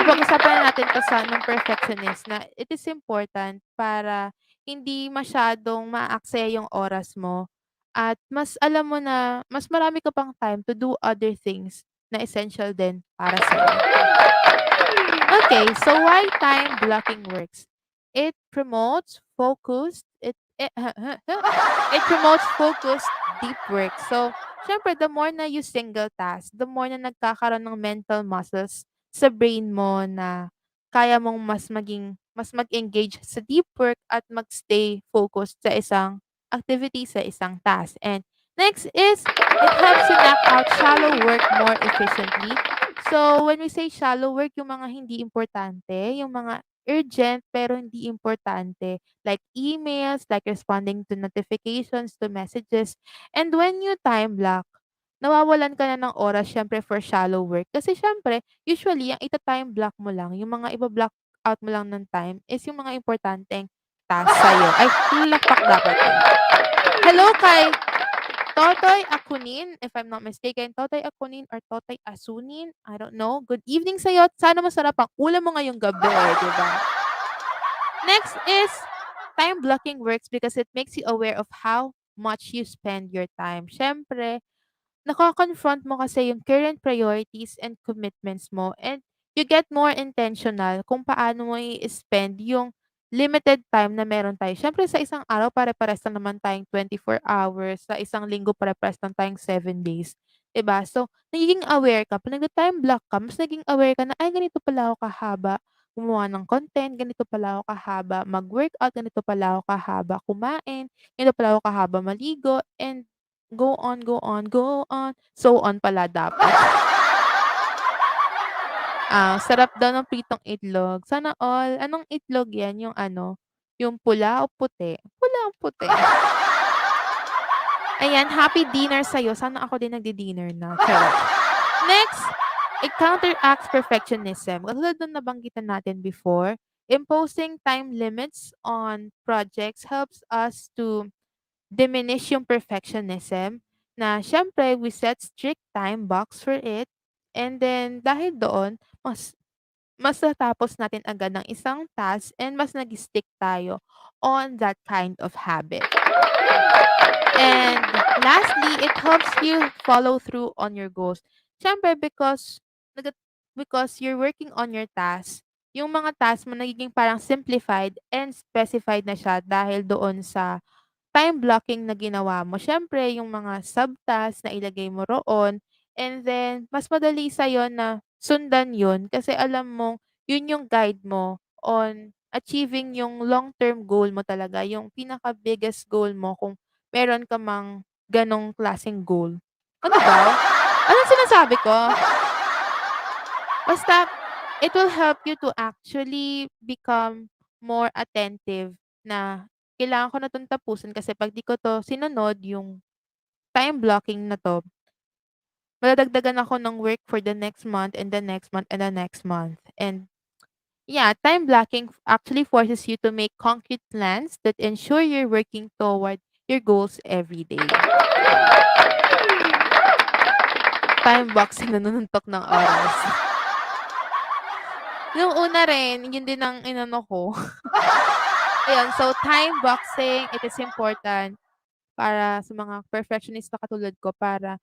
[SPEAKER 2] ipag-usapan na natin 'to sa nung perfectionist na it is important para hindi masyadong maaaksaya yung oras mo at mas alam mo na mas marami ka pang time to do other things na essential din para sa'yo. Okay, so why time blocking works? It promotes focused it promotes focused deep work. So, syempre the more na you single task, the more na nagkakaroon ng mental muscles sa brain mo na kaya mong mas mag-engage sa deep work at mag-stay focused sa isang activity, sa isang task. And next is it helps you knock out shallow work more efficiently. So, when we say shallow work, yung mga hindi importante, yung mga urgent pero hindi importante, like emails, like responding to notifications, to messages. And when you time block, nawawalan ka na ng oras syempre for shallow work. Kasi syempre, usually, ang ita-time block mo lang, yung mga iba-block out mo lang ng time is yung mga importanteng task sa'yo. Ay, lalakpak dapat yun. Hello kay Totoy Akunin, if I'm not mistaken. Totoy Akunin or Totoy Asunin, I don't know. Good evening sa'yo. Sana masarap ang ulam mo ngayong gabi, di ba? Next is time blocking works because it makes you aware of how much you spend your time. Siyempre, nako-confront mo kasi yung current priorities and commitments mo and you get more intentional kung paano mo i-spend yung limited time na meron tayo. Siyempre sa isang araw pare-pares lang naman tayong 4 hours, sa isang linggo pare-pares lang tayong 7 days, 'di ba? So, nagiging aware ka, 'pag nagta-time block ka, mas naging aware ka na, "Ay ganito pala ako kahaba gumawa ng content, ganito pala ako kahaba mag-workout, ganito pala ako kahaba kumain, ganito pala ako kahaba maligo," and go on, go on, go on. So on pala dapat. Sarap daw ng pritong itlog. Sana all. Anong itlog 'yan, yung ano, yung pula o puti? Pula o puti? Ayan, happy dinner sa'yo. Sana ako din nagdi-dinner na, charot. Next, it counteracts perfectionism. Katulad nung nabanggitan natin before, imposing time limits on projects helps us to diminish yung perfectionism na siyempre we set strict time box for it and then dahil doon mas mas natapos natin agad ang isang task and mas nag-stick tayo on that kind of habit. And lastly, it helps you follow through on your goals. Siyempre because you're working on your task, yung mga task mo nagiging parang simplified and specified na siya dahil doon sa time blocking na ginawa mo. Siyempre yung mga subtask na ilagay mo roon and then mas madali sa'yo na sundan yun kasi alam mong yun yung guide mo on achieving yung long-term goal mo talaga, yung pinaka-biggest goal mo kung meron ka mang ganong klaseng goal. Ano daw? Anong sinasabi ko? Basta, it will help you to actually become more attentive na kailangan ko na 'tong tapusin kasi 'pag di ko 'to sinunod yung time blocking na 'to, madadagdagan ako ng work for the next month and the next month and the next month. And yeah, time blocking actually forces you to make concrete plans that ensure you're working toward your goals every day. Time boxing, nanununtok ng oras. Nung una rin, yun din ang inano ko. Ayun, so time boxing, it is important para sa mga perfectionist na katulad ko para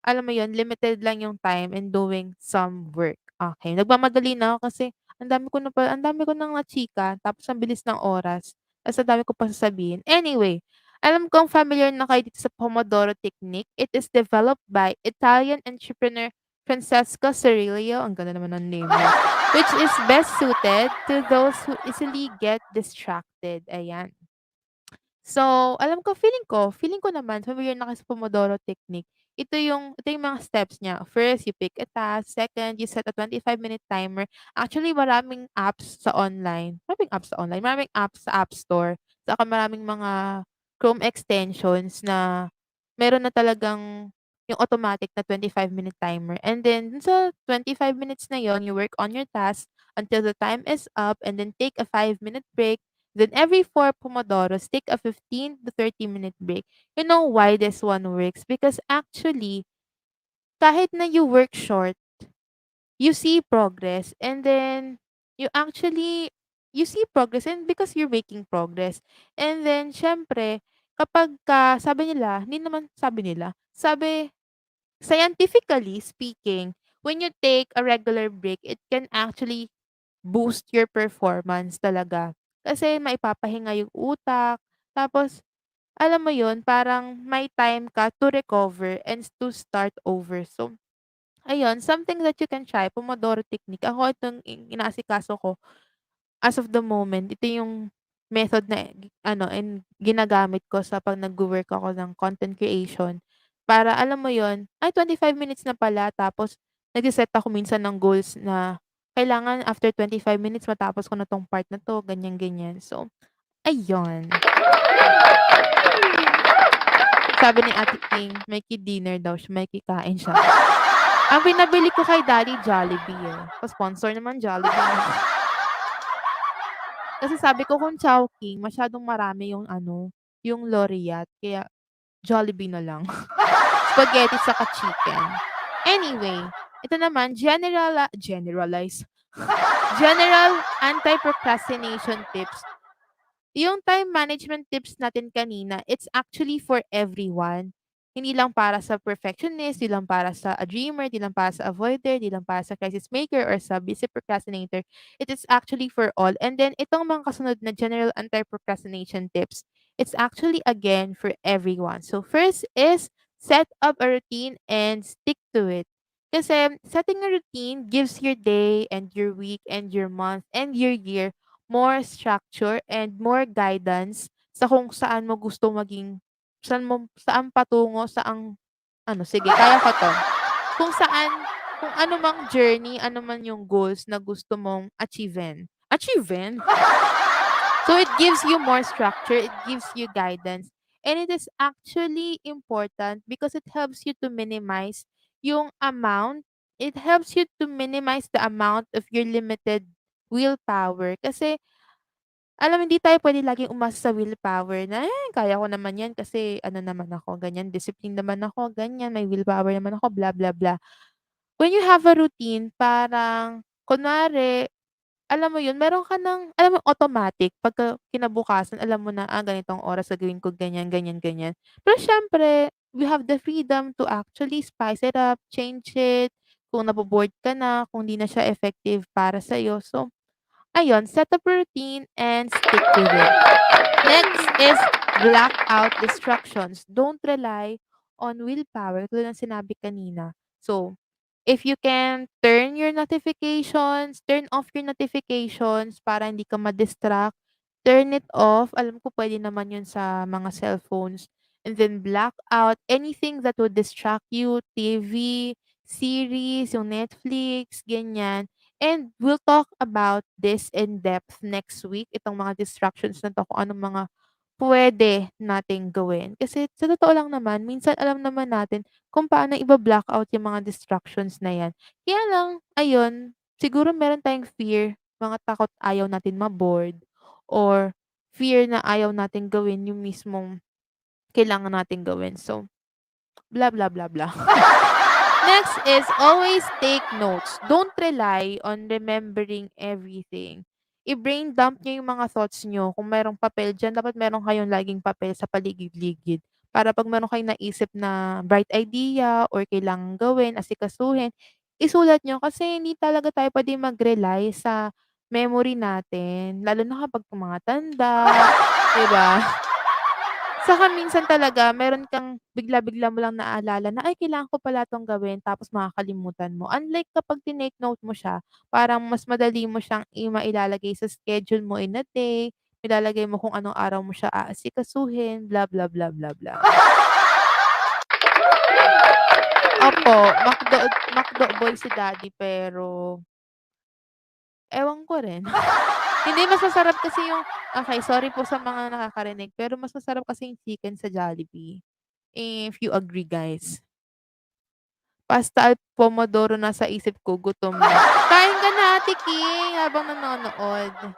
[SPEAKER 2] alam mo yun, limited lang yung time in doing some work. Okay, nagmamadali na ako kasi ang dami ko ng nachika tapos ang bilis ng oras, ta's ang dami ko pa sasabihin. Anyway, alam kong familiar na kayo dito sa Pomodoro technique. It is developed by Italian entrepreneur Francesco Cirillo, ang ganda naman ng name niya, which is best suited to those who easily get distracted, ayan. So, feeling ko naman familiar na kayo sa Pomodoro technique. Ito yung mga steps niya. First, you pick a task. Second, you set a 25-minute timer. Actually, maraming apps sa App Store. Saka maraming mga Chrome extensions na meron na talagang yung automatic na 25-minute timer. And then, dun sa 25 minutes na yon, you work on your task until the time is up and then take a 5-minute break. Then every 4 Pomodoros, take a 15 to 30-minute break. You know why this one works? Because actually, kahit na you work short, you see progress and then you actually you see progress and because you're making progress. And then syempre, sabi scientifically speaking, when you take a regular break, it can actually boost your performance talaga. Kasi maipapahinga yung utak, tapos alam mo yun, parang may time ka to recover and to start over. So, ayun, something that you can try, Pomodoro technique. Ako itong inaasikaso ko as of the moment. Ito yung method na ginagamit ko sa 'pag nagwo-work ako ng content creation. Para alam mo yon, ay 25 minutes na pala tapos nagse-set ako minsan ng goals na kailangan after 25 minutes matapos ko na 'tong part na 'to, ganyan, ganyan. So, ayun. Sabi ni Ate King, may dinner daw siya, may kikain siya. Ang pinabili ko kay Daddy Jollibee, eh. Pa-sponsor naman Jollibee. Kasi sabi ko kung Chowking masyadong marami yung yung Laureate kaya Jollibee na lang. Spaghetti saka chicken. Anyway, ito naman general anti-procrastination tips. Yung time management tips natin kanina, it's actually for everyone. Hindi lang para sa perfectionist, hindi lang para sa a dreamer, hindi lang para sa avoider, hindi lang para sa crisis maker or sa busy procrastinator. It is actually for all. And then, itong mga kasunod na general anti-procrastination tips, it's actually again for everyone. So, first is set up a routine and stick to it. Kasi setting a routine gives your day and your week and your month and your year more structure and more guidance sa kung saan mo gusto maging saan patungo, sige kaya ko 'to. Kung saan kung ano mang journey, ano man yung goals na gusto mong achievin. Achievin? So it gives you more structure, it gives you guidance, and it is actually important because it helps you to minimize the amount of your limited willpower kasi alam mo hindi tayo puwede laging umasa sa willpower na, kaya ko naman 'yan kasi ano naman ako ganyan, discipline naman ako, ganyan, may willpower naman ako, blah, blah, blah." When you have a routine parang Kunwari, alam mo yun, meron ka ng alam mo automatic pagka kinabukasan alam mo na, ganitong oras gagawin ko ganyan, ganyan, ganyan. Pero siyempre, we have the freedom to actually spice it up, change it, kung nabo-bored ka na, kung 'di na siya effective para sa'yo. So, ayun, set up a routine and stick with it. Next is block out distractions. Don't rely on willpower tulad ng sinabi kanina. So, if you can turn off your notifications para hindi ka ma-distract, turn it off. Alam ko pwede naman yun sa mga cellphones. And then block out anything that would distract you, TV, series, yung Netflix, ganyan. And we'll talk about this in depth next week, itong mga distractions na 'to, kung anong mga puwede nating gawin. Kasi sa totoo lang naman, minsan alam naman natin kung paano iba-blackout yung mga distractions na 'yan. Kaya lang, ayun, siguro meron tayong fear, mga takot ayaw natin ma-bored or fear na ayaw nating gawin yung mismong kailangan nating gawin. So, blah, blah, blah, blah. Next is always take notes. Don't rely on remembering everything. I-brain dump niyo yung mga thoughts niyo. Kung merong papel diyan, dapat meron kayong laging papel sa paligid-ligid. Para 'pag meron kayong naisip na bright idea or kailangang gawin, asikasuhin, isulat niyo kasi hindi talaga tayo puwedeng mag-rely sa memory natin, lalo na kapag tumatanda, 'di ba? Saka minsan talaga meron kang bigla-bigla mo lang naaalala na, "Ay kailangan ko pala 'tong gawin," tapos makakalimutan mo. Unlike kapag tinake note mo siya, parang mas madali mo siyang mailalagay sa schedule mo in a day, ilalagay mo kung anong araw mo siya aasikasuhin, blah, blah, blah, blah, blah. Opo, McDo boy si daddy pero ewan ko rin. Hindi, mas masarap kasi yung okey, sorry po sa mga nakakarinig, pero mas masarap kasi yung chicken sa Jollibee. If you agree, guys. Pasta at pomodoro nasa isip ko, gutom na. Kain ka na, Ate King, habang nanonood.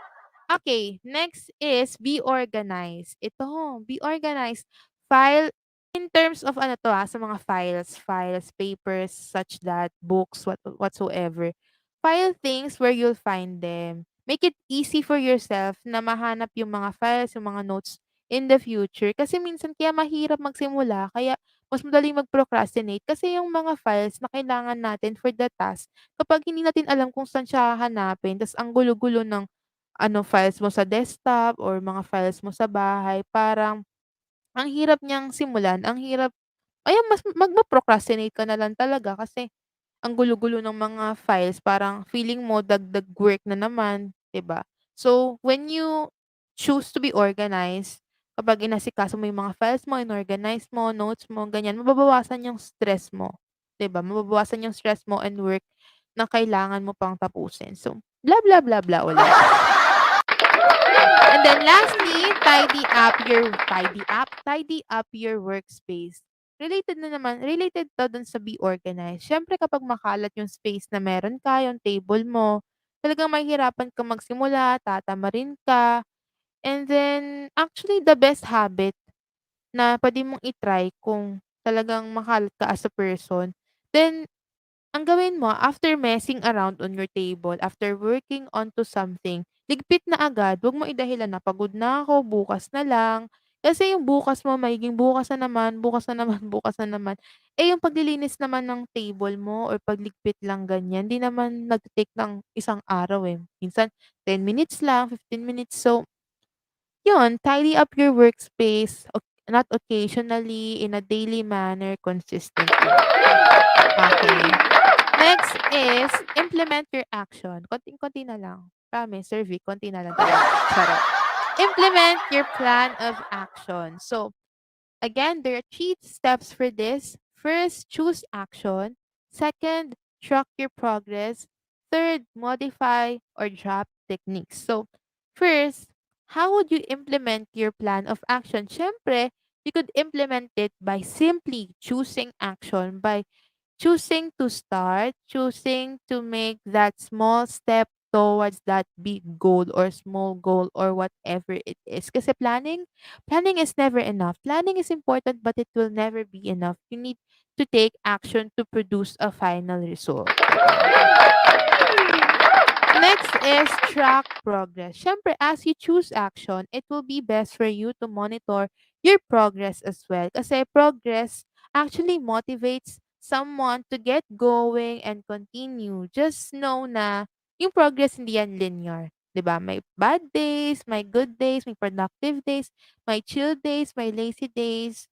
[SPEAKER 2] Okay, next is be organized. Ito, be organized. File in terms of ano 'to, sa mga files, papers, such that, books, whatsoever. File things where you'll find them. Make it easy for yourself na mahanap yung mga files, yung mga notes in the future. Kasi minsan kaya mahirap magsimula, kaya mas madaling mag-procrastinate kasi yung mga files na kailangan natin for the task, kapag hindi natin alam kung saan siya hahanapin, ta's ang gulo-gulo ng ano, files mo sa desktop or mga files mo sa bahay, parang ang hirap niyang simulan, ang hirap ayan, mas magpo-procrastinate ka na lang talaga kasi ang gulo-gulo ng mga files, parang feeling mo dagdag work na naman, 'di ba? So, when you choose to be organized, kapag inasikaso mo yung mga files mo, inorganize mo, notes mo, ganyan, mababawasan yung stress mo, 'di ba? Mababawasan yung stress mo and work na kailangan mo pang tapusin. So, blah, blah, blah, blah ulit. And then lastly, tidy up your workspace. Related 'to dun sa be organized. Siyempre kapag makalat yung space na meron ka, yung table mo, talagang mahihirapan kang magsimula, tatamarin ka. And then, actually the best habit na puwede mong i-try kung talagang makalat ka as a person, then ang gawin mo after messing around on your table, after working onto something, ligpit na agad. Wag mo idahilan na, "Pagod na ako, bukas na lang." Kasi yung bukas mo magiging bukas na naman, bukas na naman, bukas na naman. Eh, yung paglilinis naman ng table mo or pagligpit lang ganyan, 'di naman nagte-take ng isang araw, eh. Minsan 10 minutes lang, 15 minutes. So, yun, tidy up your workspace, not occasionally, in a daily manner, consistently. Okay. Next is implement your action. Konting-konti na lang. Promise, survey, konti na lang talaga. Charot. Implement your plan of action. So, again, there are 3 steps for this. First, choose action. Second, track your progress. Third, modify or drop techniques. So, first, how would you implement your plan of action? Siyempre, you could implement it by simply choosing action, by choosing to start, choosing to make that small step towards that big goal or small goal or whatever it is. Kasi planning is never enough. Planning is important but it will never be enough. You need to take action to produce a final result. is track progress. Siyempre, as you choose action, it will be best for you to monitor your progress as well. Kasi progress actually motivates someone to get going and continue. Just know na yung progress hindi yan linear. 'Di ba? May bad days, may good days, may productive days, may chill days, may lazy days.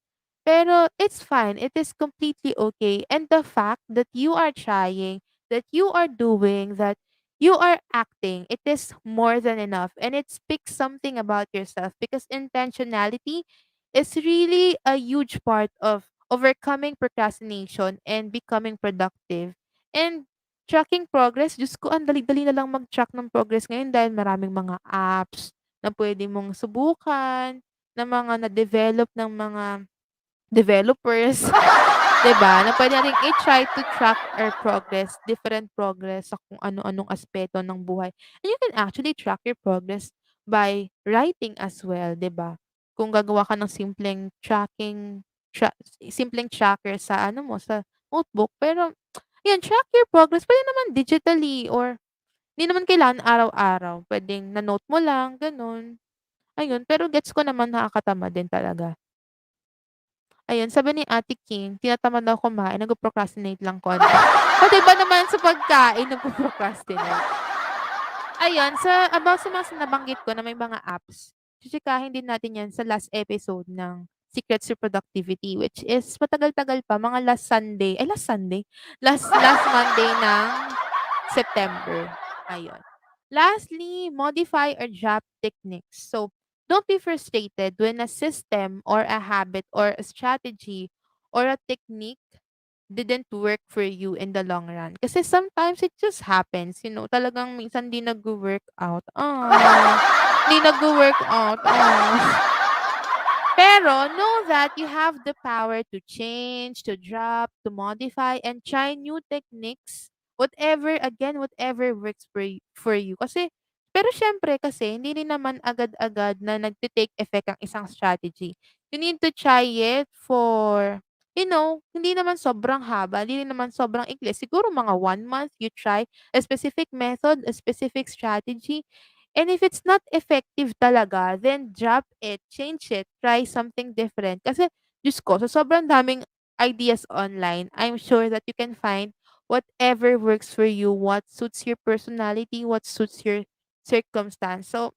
[SPEAKER 2] Pero it's fine. It is completely okay. And the fact that you are trying, that you are doing, that you are acting, it is more than enough. And it speaks something about yourself because intentionality is really a huge part of overcoming procrastination and becoming productive. And tracking progress, Diyos ko, ang dali-dali na lang mag-track ng progress ngayon dahil maraming mga apps na pwede mong subukan, na mga na-develop ng mga developers, 'di ba, na puwede nating i-try to track our progress, different progress sa kung ano-anong aspeto ng buhay. And you can actually track your progress by writing as well, 'di ba? Kung gagawa ka ng simpleng tracker sa ano mo, sa notebook. Pero 'yan, track your progress puwede naman digitally or hindi naman kailangan araw-araw. Puwedeng na-note mo lang, gano'n. Ayun, pero gets ko naman nakakatamad din talaga. Ayun, sabi ni Ate King, tinatamad daw kumain, nagpo-procrastinate lang konti. Pati ba naman sa pagkain nagpo-procrastinate? Ayun, about sa mga nabanggit ko na may mga apps, tsitsikahin din natin 'yan sa last episode ng Secrets to Productivity, which is matagal-tagal pa, mga last Sunday? Last Monday ng September, ayun. Lastly, modify or drop techniques. So, don't be frustrated when a system or a habit or a strategy or a technique didn't work for you in the long run. Kasi sometimes it just happens, talagang minsan di nagwo-workout. Di nagwo-workout. Pero know that you have the power to change, to drop, to modify, and try new techniques. Whatever works for you. Pero syempre kasi, hindi rin naman agad-agad na nagte-take effect ang isang strategy. You need to try it for, hindi naman sobrang haba, hindi rin naman sobrang ikli. Siguro mga 1 month, you try a specific method, a specific strategy. And if it's not effective talaga, then drop it, change it, try something different. Kasi, Diyos ko, sa sobrang daming ideas online, I'm sure that you can find whatever works for you, what suits your personality, what suits your circumstance. So,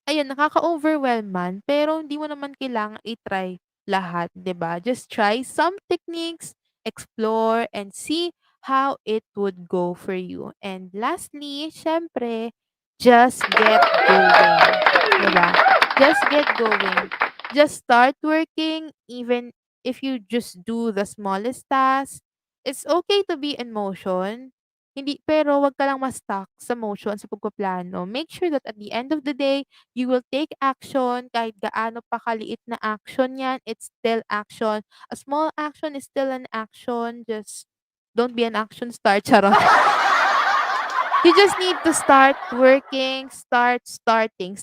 [SPEAKER 2] ayun, nakaka-overwhelm man, pero hindi mo naman kailangang i-try lahat, 'di ba? Just try some techniques, explore, and see how it would go for you. And lastly, syempre, just get going, 'di ba? Just get going. Just start working even if you just do the smallest task. It's okay to be in motion, pero 'wag ka lang ma-stuck sa motion, sa pagpaplano. Make sure that at the end of the day, you will take action kahit gaano pa kaliit na action 'yan, it's still action. A small action is still an action, just don't be an action star, charot. You just need to start working, start starting.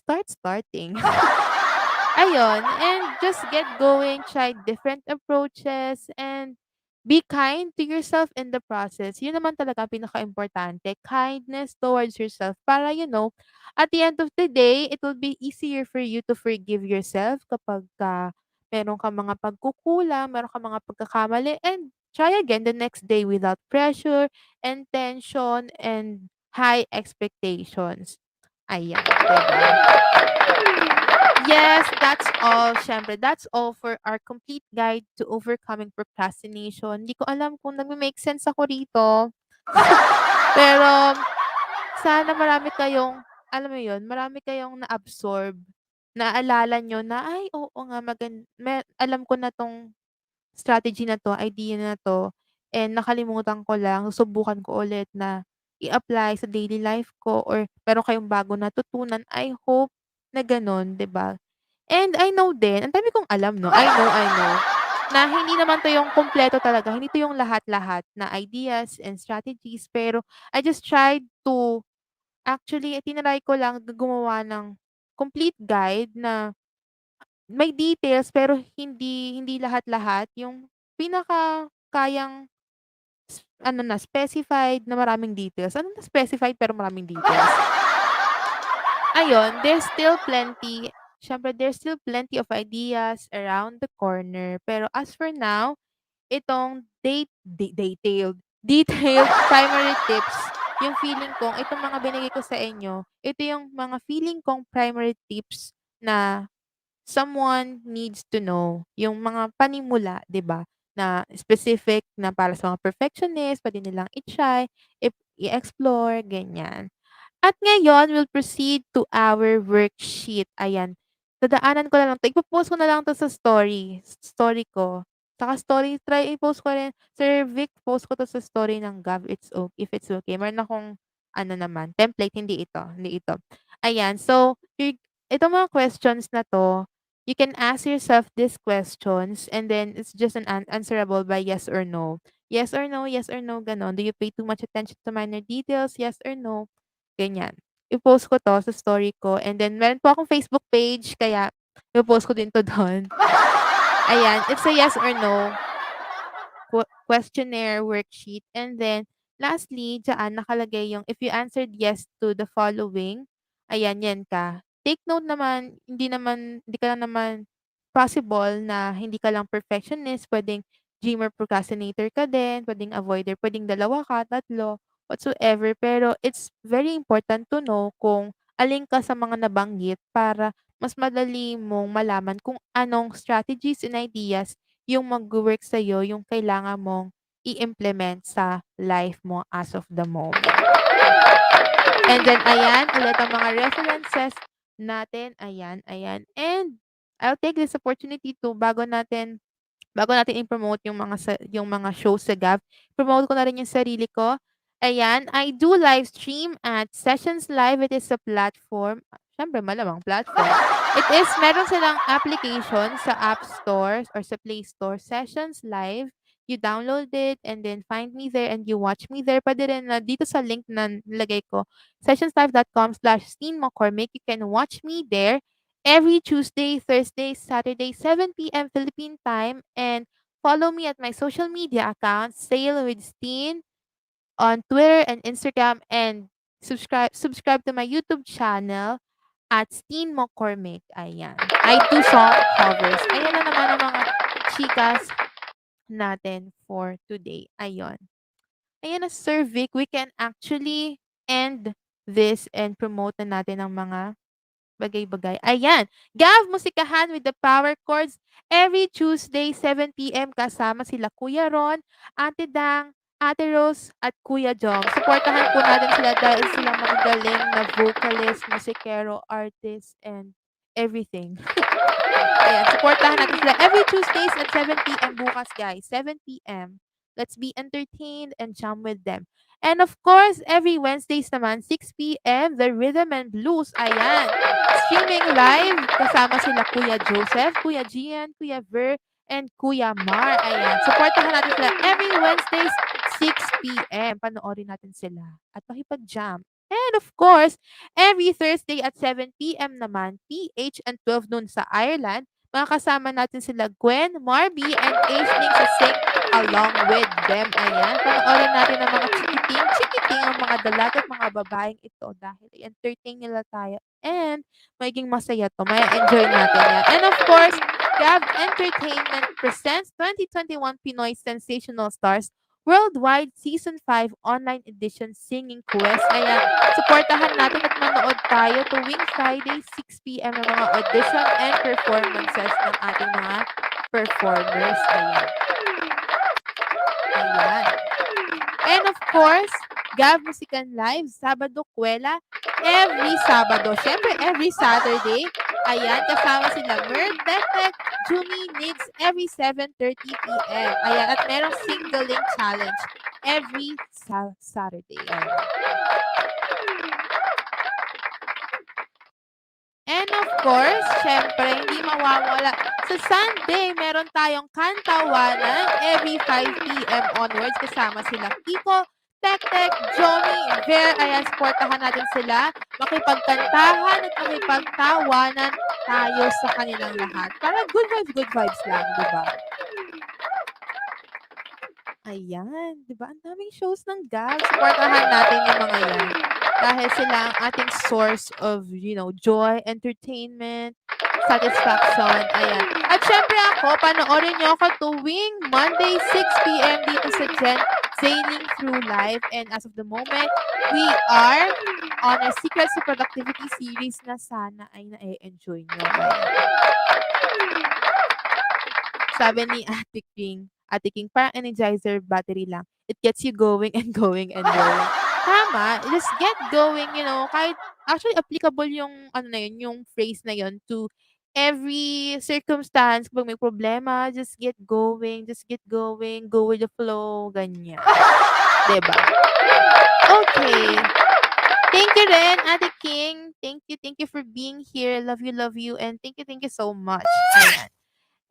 [SPEAKER 2] Ayun, and just get going, try different approaches, and be kind to yourself in the process. Yun naman talaga ang pinakaimportante, kindness towards yourself para, at the end of the day, it will be easier for you to forgive yourself kapag meron ka mga pagkukulang, meron ka mga pagkakamali, and try again the next day without pressure and tension and high expectations. Ayan, diba? Yes, that's all. Syempre, that's all for our complete guide to overcoming procrastination. Hindi ko alam kung nagme-make sense ako rito. Pero sana marami kayong, alam mo 'yun, marami kayong na-absorb, naalala niyo na, "Ay, oo nga, alam ko na 'tong strategy na 'to, idea na 'to, and nakalimutan ko lang, susubukan ko ulit na i-apply sa daily life ko," or meron kayong bagong natutunan. I hope na gano'n, 'di ba? And I know din, ang dami kong alam 'no, I know, na hindi naman 'to yung kumpleto talaga, hindi 'to yung lahat-lahat na ideas and strategies, pero I just tried to actually tinry ko lang na gumawa ng complete guide na may details pero hindi hindi lahat-lahat, yung kayang ano na, specified na maraming details. Ano na specified pero maraming details? ayun, there's still plenty of ideas around the corner. Pero as for now, itong detailed primary tips, yung feeling kong itong mga binigay ko sa inyo, ito yung mga feeling kong primary tips na someone needs to know. Yung mga panimula, 'di ba? Na specific na para sa mga perfectionist, pwede nilang i-try, i-explore, ganyan. At ngayon, we'll proceed to our worksheet. Ayan. Dadaanan ko na lang 'to. Ipo-post ko na lang 'to sa story ko. Saka try i-post ko rin. Sir Vic, post ko 'to sa story ng GAV, if it's okay. Meron akong ano naman, template, hindi ito. Ayan. So, itong mga questions na 'to, you can ask yourself these questions and then it's just answerable by yes or no. Yes or no, gano'n. Do you pay too much attention to minor details? Yes or no? Ganyan. I-post ko 'to sa story ko and then meron po akong Facebook page kaya i-post ko din 'to do'n. Ayan, it's a yes or no questionnaire worksheet. And then, lastly, dyan nakalagay yung if you answered yes to the following, ayan, yan ka. Take note naman, hindi ka lang naman possible na hindi ka lang perfectionist, pwedeng dreamer procrastinator ka din, pwedeng avoider, pwedeng dalawa ka, tatlo, whatsoever. Pero it's very important to know kung alin ka sa mga nabanggit para mas madali mong malaman kung anong strategies and ideas yung magwo-work sa'yo, yung kailangan mong i-implement sa life mo as of the moment. And then ayan, ulit ang mga references natin, ayan. And I'll take this opportunity to bago natin i-promote yung mga shows sa GAV, promote ko na rin yung sarili ko. Ayan, I do live stream at Sessions Live. It is a platform, siyempre malamang platform. Meron silang application sa App Store or sa Play Store, Sessions Live. You download it and then find me there and you watch me there. Pwede rin na dito sa link na nilagay ko, sessionslive.com/McCormick. You can watch me there every Tuesday, Thursday, Saturday, 7 p.m. Philippine time. And follow me at my social media accounts, Sail with Steen on Twitter and Instagram. And subscribe to my YouTube channel at Steen McCormick. Ayan. I do song covers. Ayan na naman ang mga chikas natin for today. Ayun. Ayan na, Sir Vic. We can actually end this and promote na natin ang mga bagay-bagay. Ayan. GAV Musikahan with the Power Chords every Tuesday, 7 p.m. kasama sila Kuya Ron, Ate Dang, Ate Rose, at Kuya Jom. Supportahan po natin sila dahil sila magagaling na vocalist, musikero, artist, and everything. Ayan, supportahan natin sila every Tuesdays at 7 p.m. bukas, guys. 7 p.m. Let's be entertained and jam with them. And of course, every Wednesdays naman, 6 p.m., the Rhythm and Blues. Ayan. Streaming live. Kasama sila Kuya Joseph, Kuya Gian, Kuya Ver, and Kuya Mar. Ayan. Supportahan natin sila every Wednesdays, 6 p.m. Panoorin natin sila. At makipag-jam. And of course, every Thursday at 7 p.m. naman, PH and 12 noon sa Ireland, makakasama natin sila Gwen, Marby, and Aisling sa Sing along with them. Ayan, panoorin natin ang mga chikiting ang mga dalat at mga babaeng ito dahil i-entertain nila tayo and magiging masaya to. May enjoy natin yan. And of course, GAV Entertainment presents 2021 Pinoy Sensational Stars Worldwide Season 5 Online Edition Singing Quest. Ayan, supportahan natin at manood tayo tuwing Friday, 6 p.m. ng mga audition and performances ng ating mga performers. Ayan. And of course, GAV Musican Live, Sabado Kwela, every Sabado. Siyempre, every Saturday. Ayan, kasama sila Mer, Tek, Jumi, Nids, every 7:30 p.m. Ayan, at merong singling challenge every Saturday. Ayan. And of course, syempre, hindi mawawala. Sa Sunday, meron tayong kantawanan every 5 p.m. onwards. Kasama sila Kiko, Tek, Johnny, Ver. Ayan, supportahan natin sila. Makipagkantahan at makipagtawanan tayo sa kanilang lahat. Para good vibes lang, di ba? Ayan, di ba? Ang daming shows ng GAV. Supportahan natin yung mga yan. Dahil dahil sila ang ating source of, joy, entertainment, satisfaction. Ayan. At syempre ako, panoorin nyo ako tuwing Monday, 6 p.m. dito sa GenZailing Through Life. And as of the moment, we are on a Secrets to Productivity series na sana ay na-enjoy nyo. Sabi ni Ate King, parang energizer battery lang. It gets you going and going and going. Tama, just get going, kahit actually applicable yung yung phrase na yun to every circumstance. Kapag may problema, just get going, go with the flow, ganyan. 'Di ba? Okay. Thank you rin, Ate King. Thank you for being here. Love you, and thank you so much. Ayan.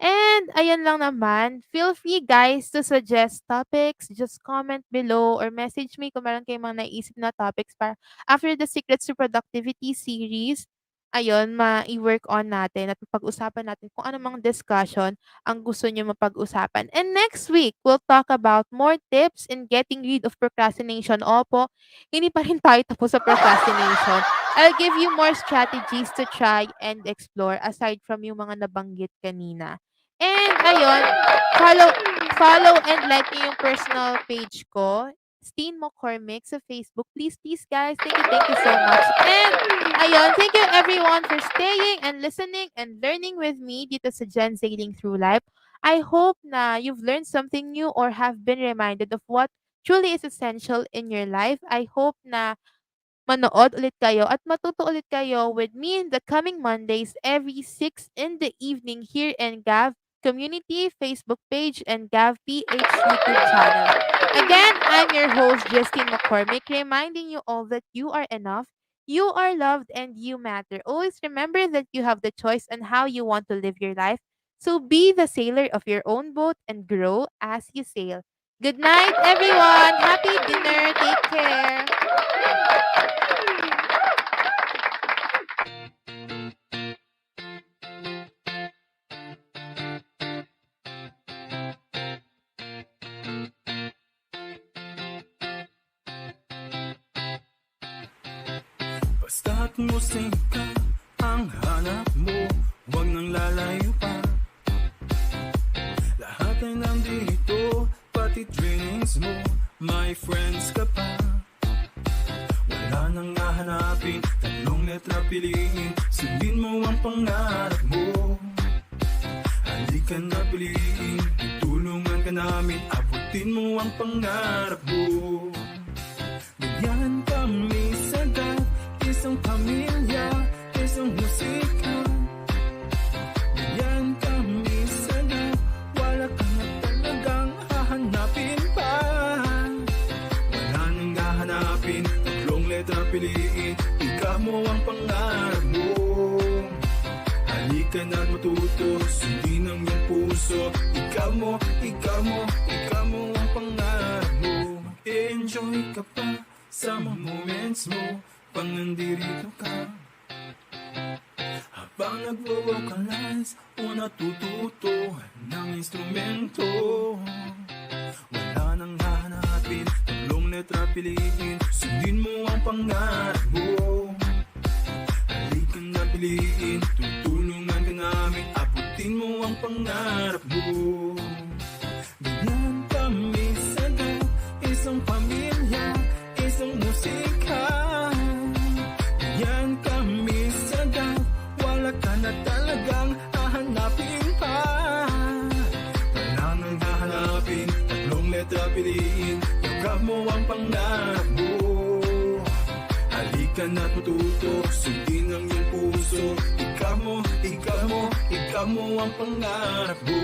[SPEAKER 2] And ayan lang naman, feel free guys to suggest topics. Just comment below or message me kung meron kayong mga naisip na topics para after the Secrets to Productivity series, ayun, ma-work on natin at pag-usapan natin kung ano mang discussion ang gusto nyo mapag-usapan. And next week, we'll talk about more tips in getting rid of procrastination. Opo, hindi pa rin tayo tapos sa procrastination. I'll give you more strategies to try and explore aside from yung mga nabanggit kanina. And ayun, follow and like niyo yung personal page ko, Justine McCormick sa Facebook. Please guys, thank you so much. And ayun, thank you everyone for staying and listening and learning with me dito sa GenZailing Through Life. I hope na you've learned something new or have been reminded of what truly is essential in your life. I hope na manood ulit kayo at matuto ulit kayo with me in the coming Mondays every 6 in the evening here in GAV Community Facebook page and GAV PH YouTube channel. Again, I'm your host, Justine McCormick, reminding you all that you are enough, you are loved, and you matter. Always remember that you have the choice on how you want to live your life. So be the sailor of your own boat and grow as you sail. Good night, everyone. Happy dinner. Take care.
[SPEAKER 1] Basta't musika ang hanap mo, huwag nang lalayo pa. Lahat ay nandito, pati trainings mo, my friends ka pa. Wala nang hahanapin, tatlong letra piliin, sundin mo ang pangarap mo. Halika na piliin, tutulungan ka namin, abutin mo ang pangarap mo. Ganyan kami sa GAV, isang pamilya, isang musika. Ganyan kami sa GAV, wala ka na talagang hahanapin pa. Wala nang hahanapin, tatlong letra piliin, ikaw mo ang pangarap mo. Halika na matuto, sundin ang iyong puso. Ikaw mo ang pangarap mo. Enjoy ka pa sa mga moments mo pang nandirito ka. Habang nagwo-vocalize o natututo ng instrumento. Wala nang hahanapin, tatlong letra piliin, sundin mo ang pangarap mo. Halika na piliin, tutulungan ka namin, abutin mo ang pangarap mo. Ganyan kami sa GAV, isang pamilya, isang musika. Ganyan kami sa GAV, wala ka na talagang hahanapin pa. Wala nang hahanapin, tatlong letra piliin, GAV mo ang pangarap mo. Halika na't matuto, sundin ang iyong puso. Ikaw mo ang pangarap mo.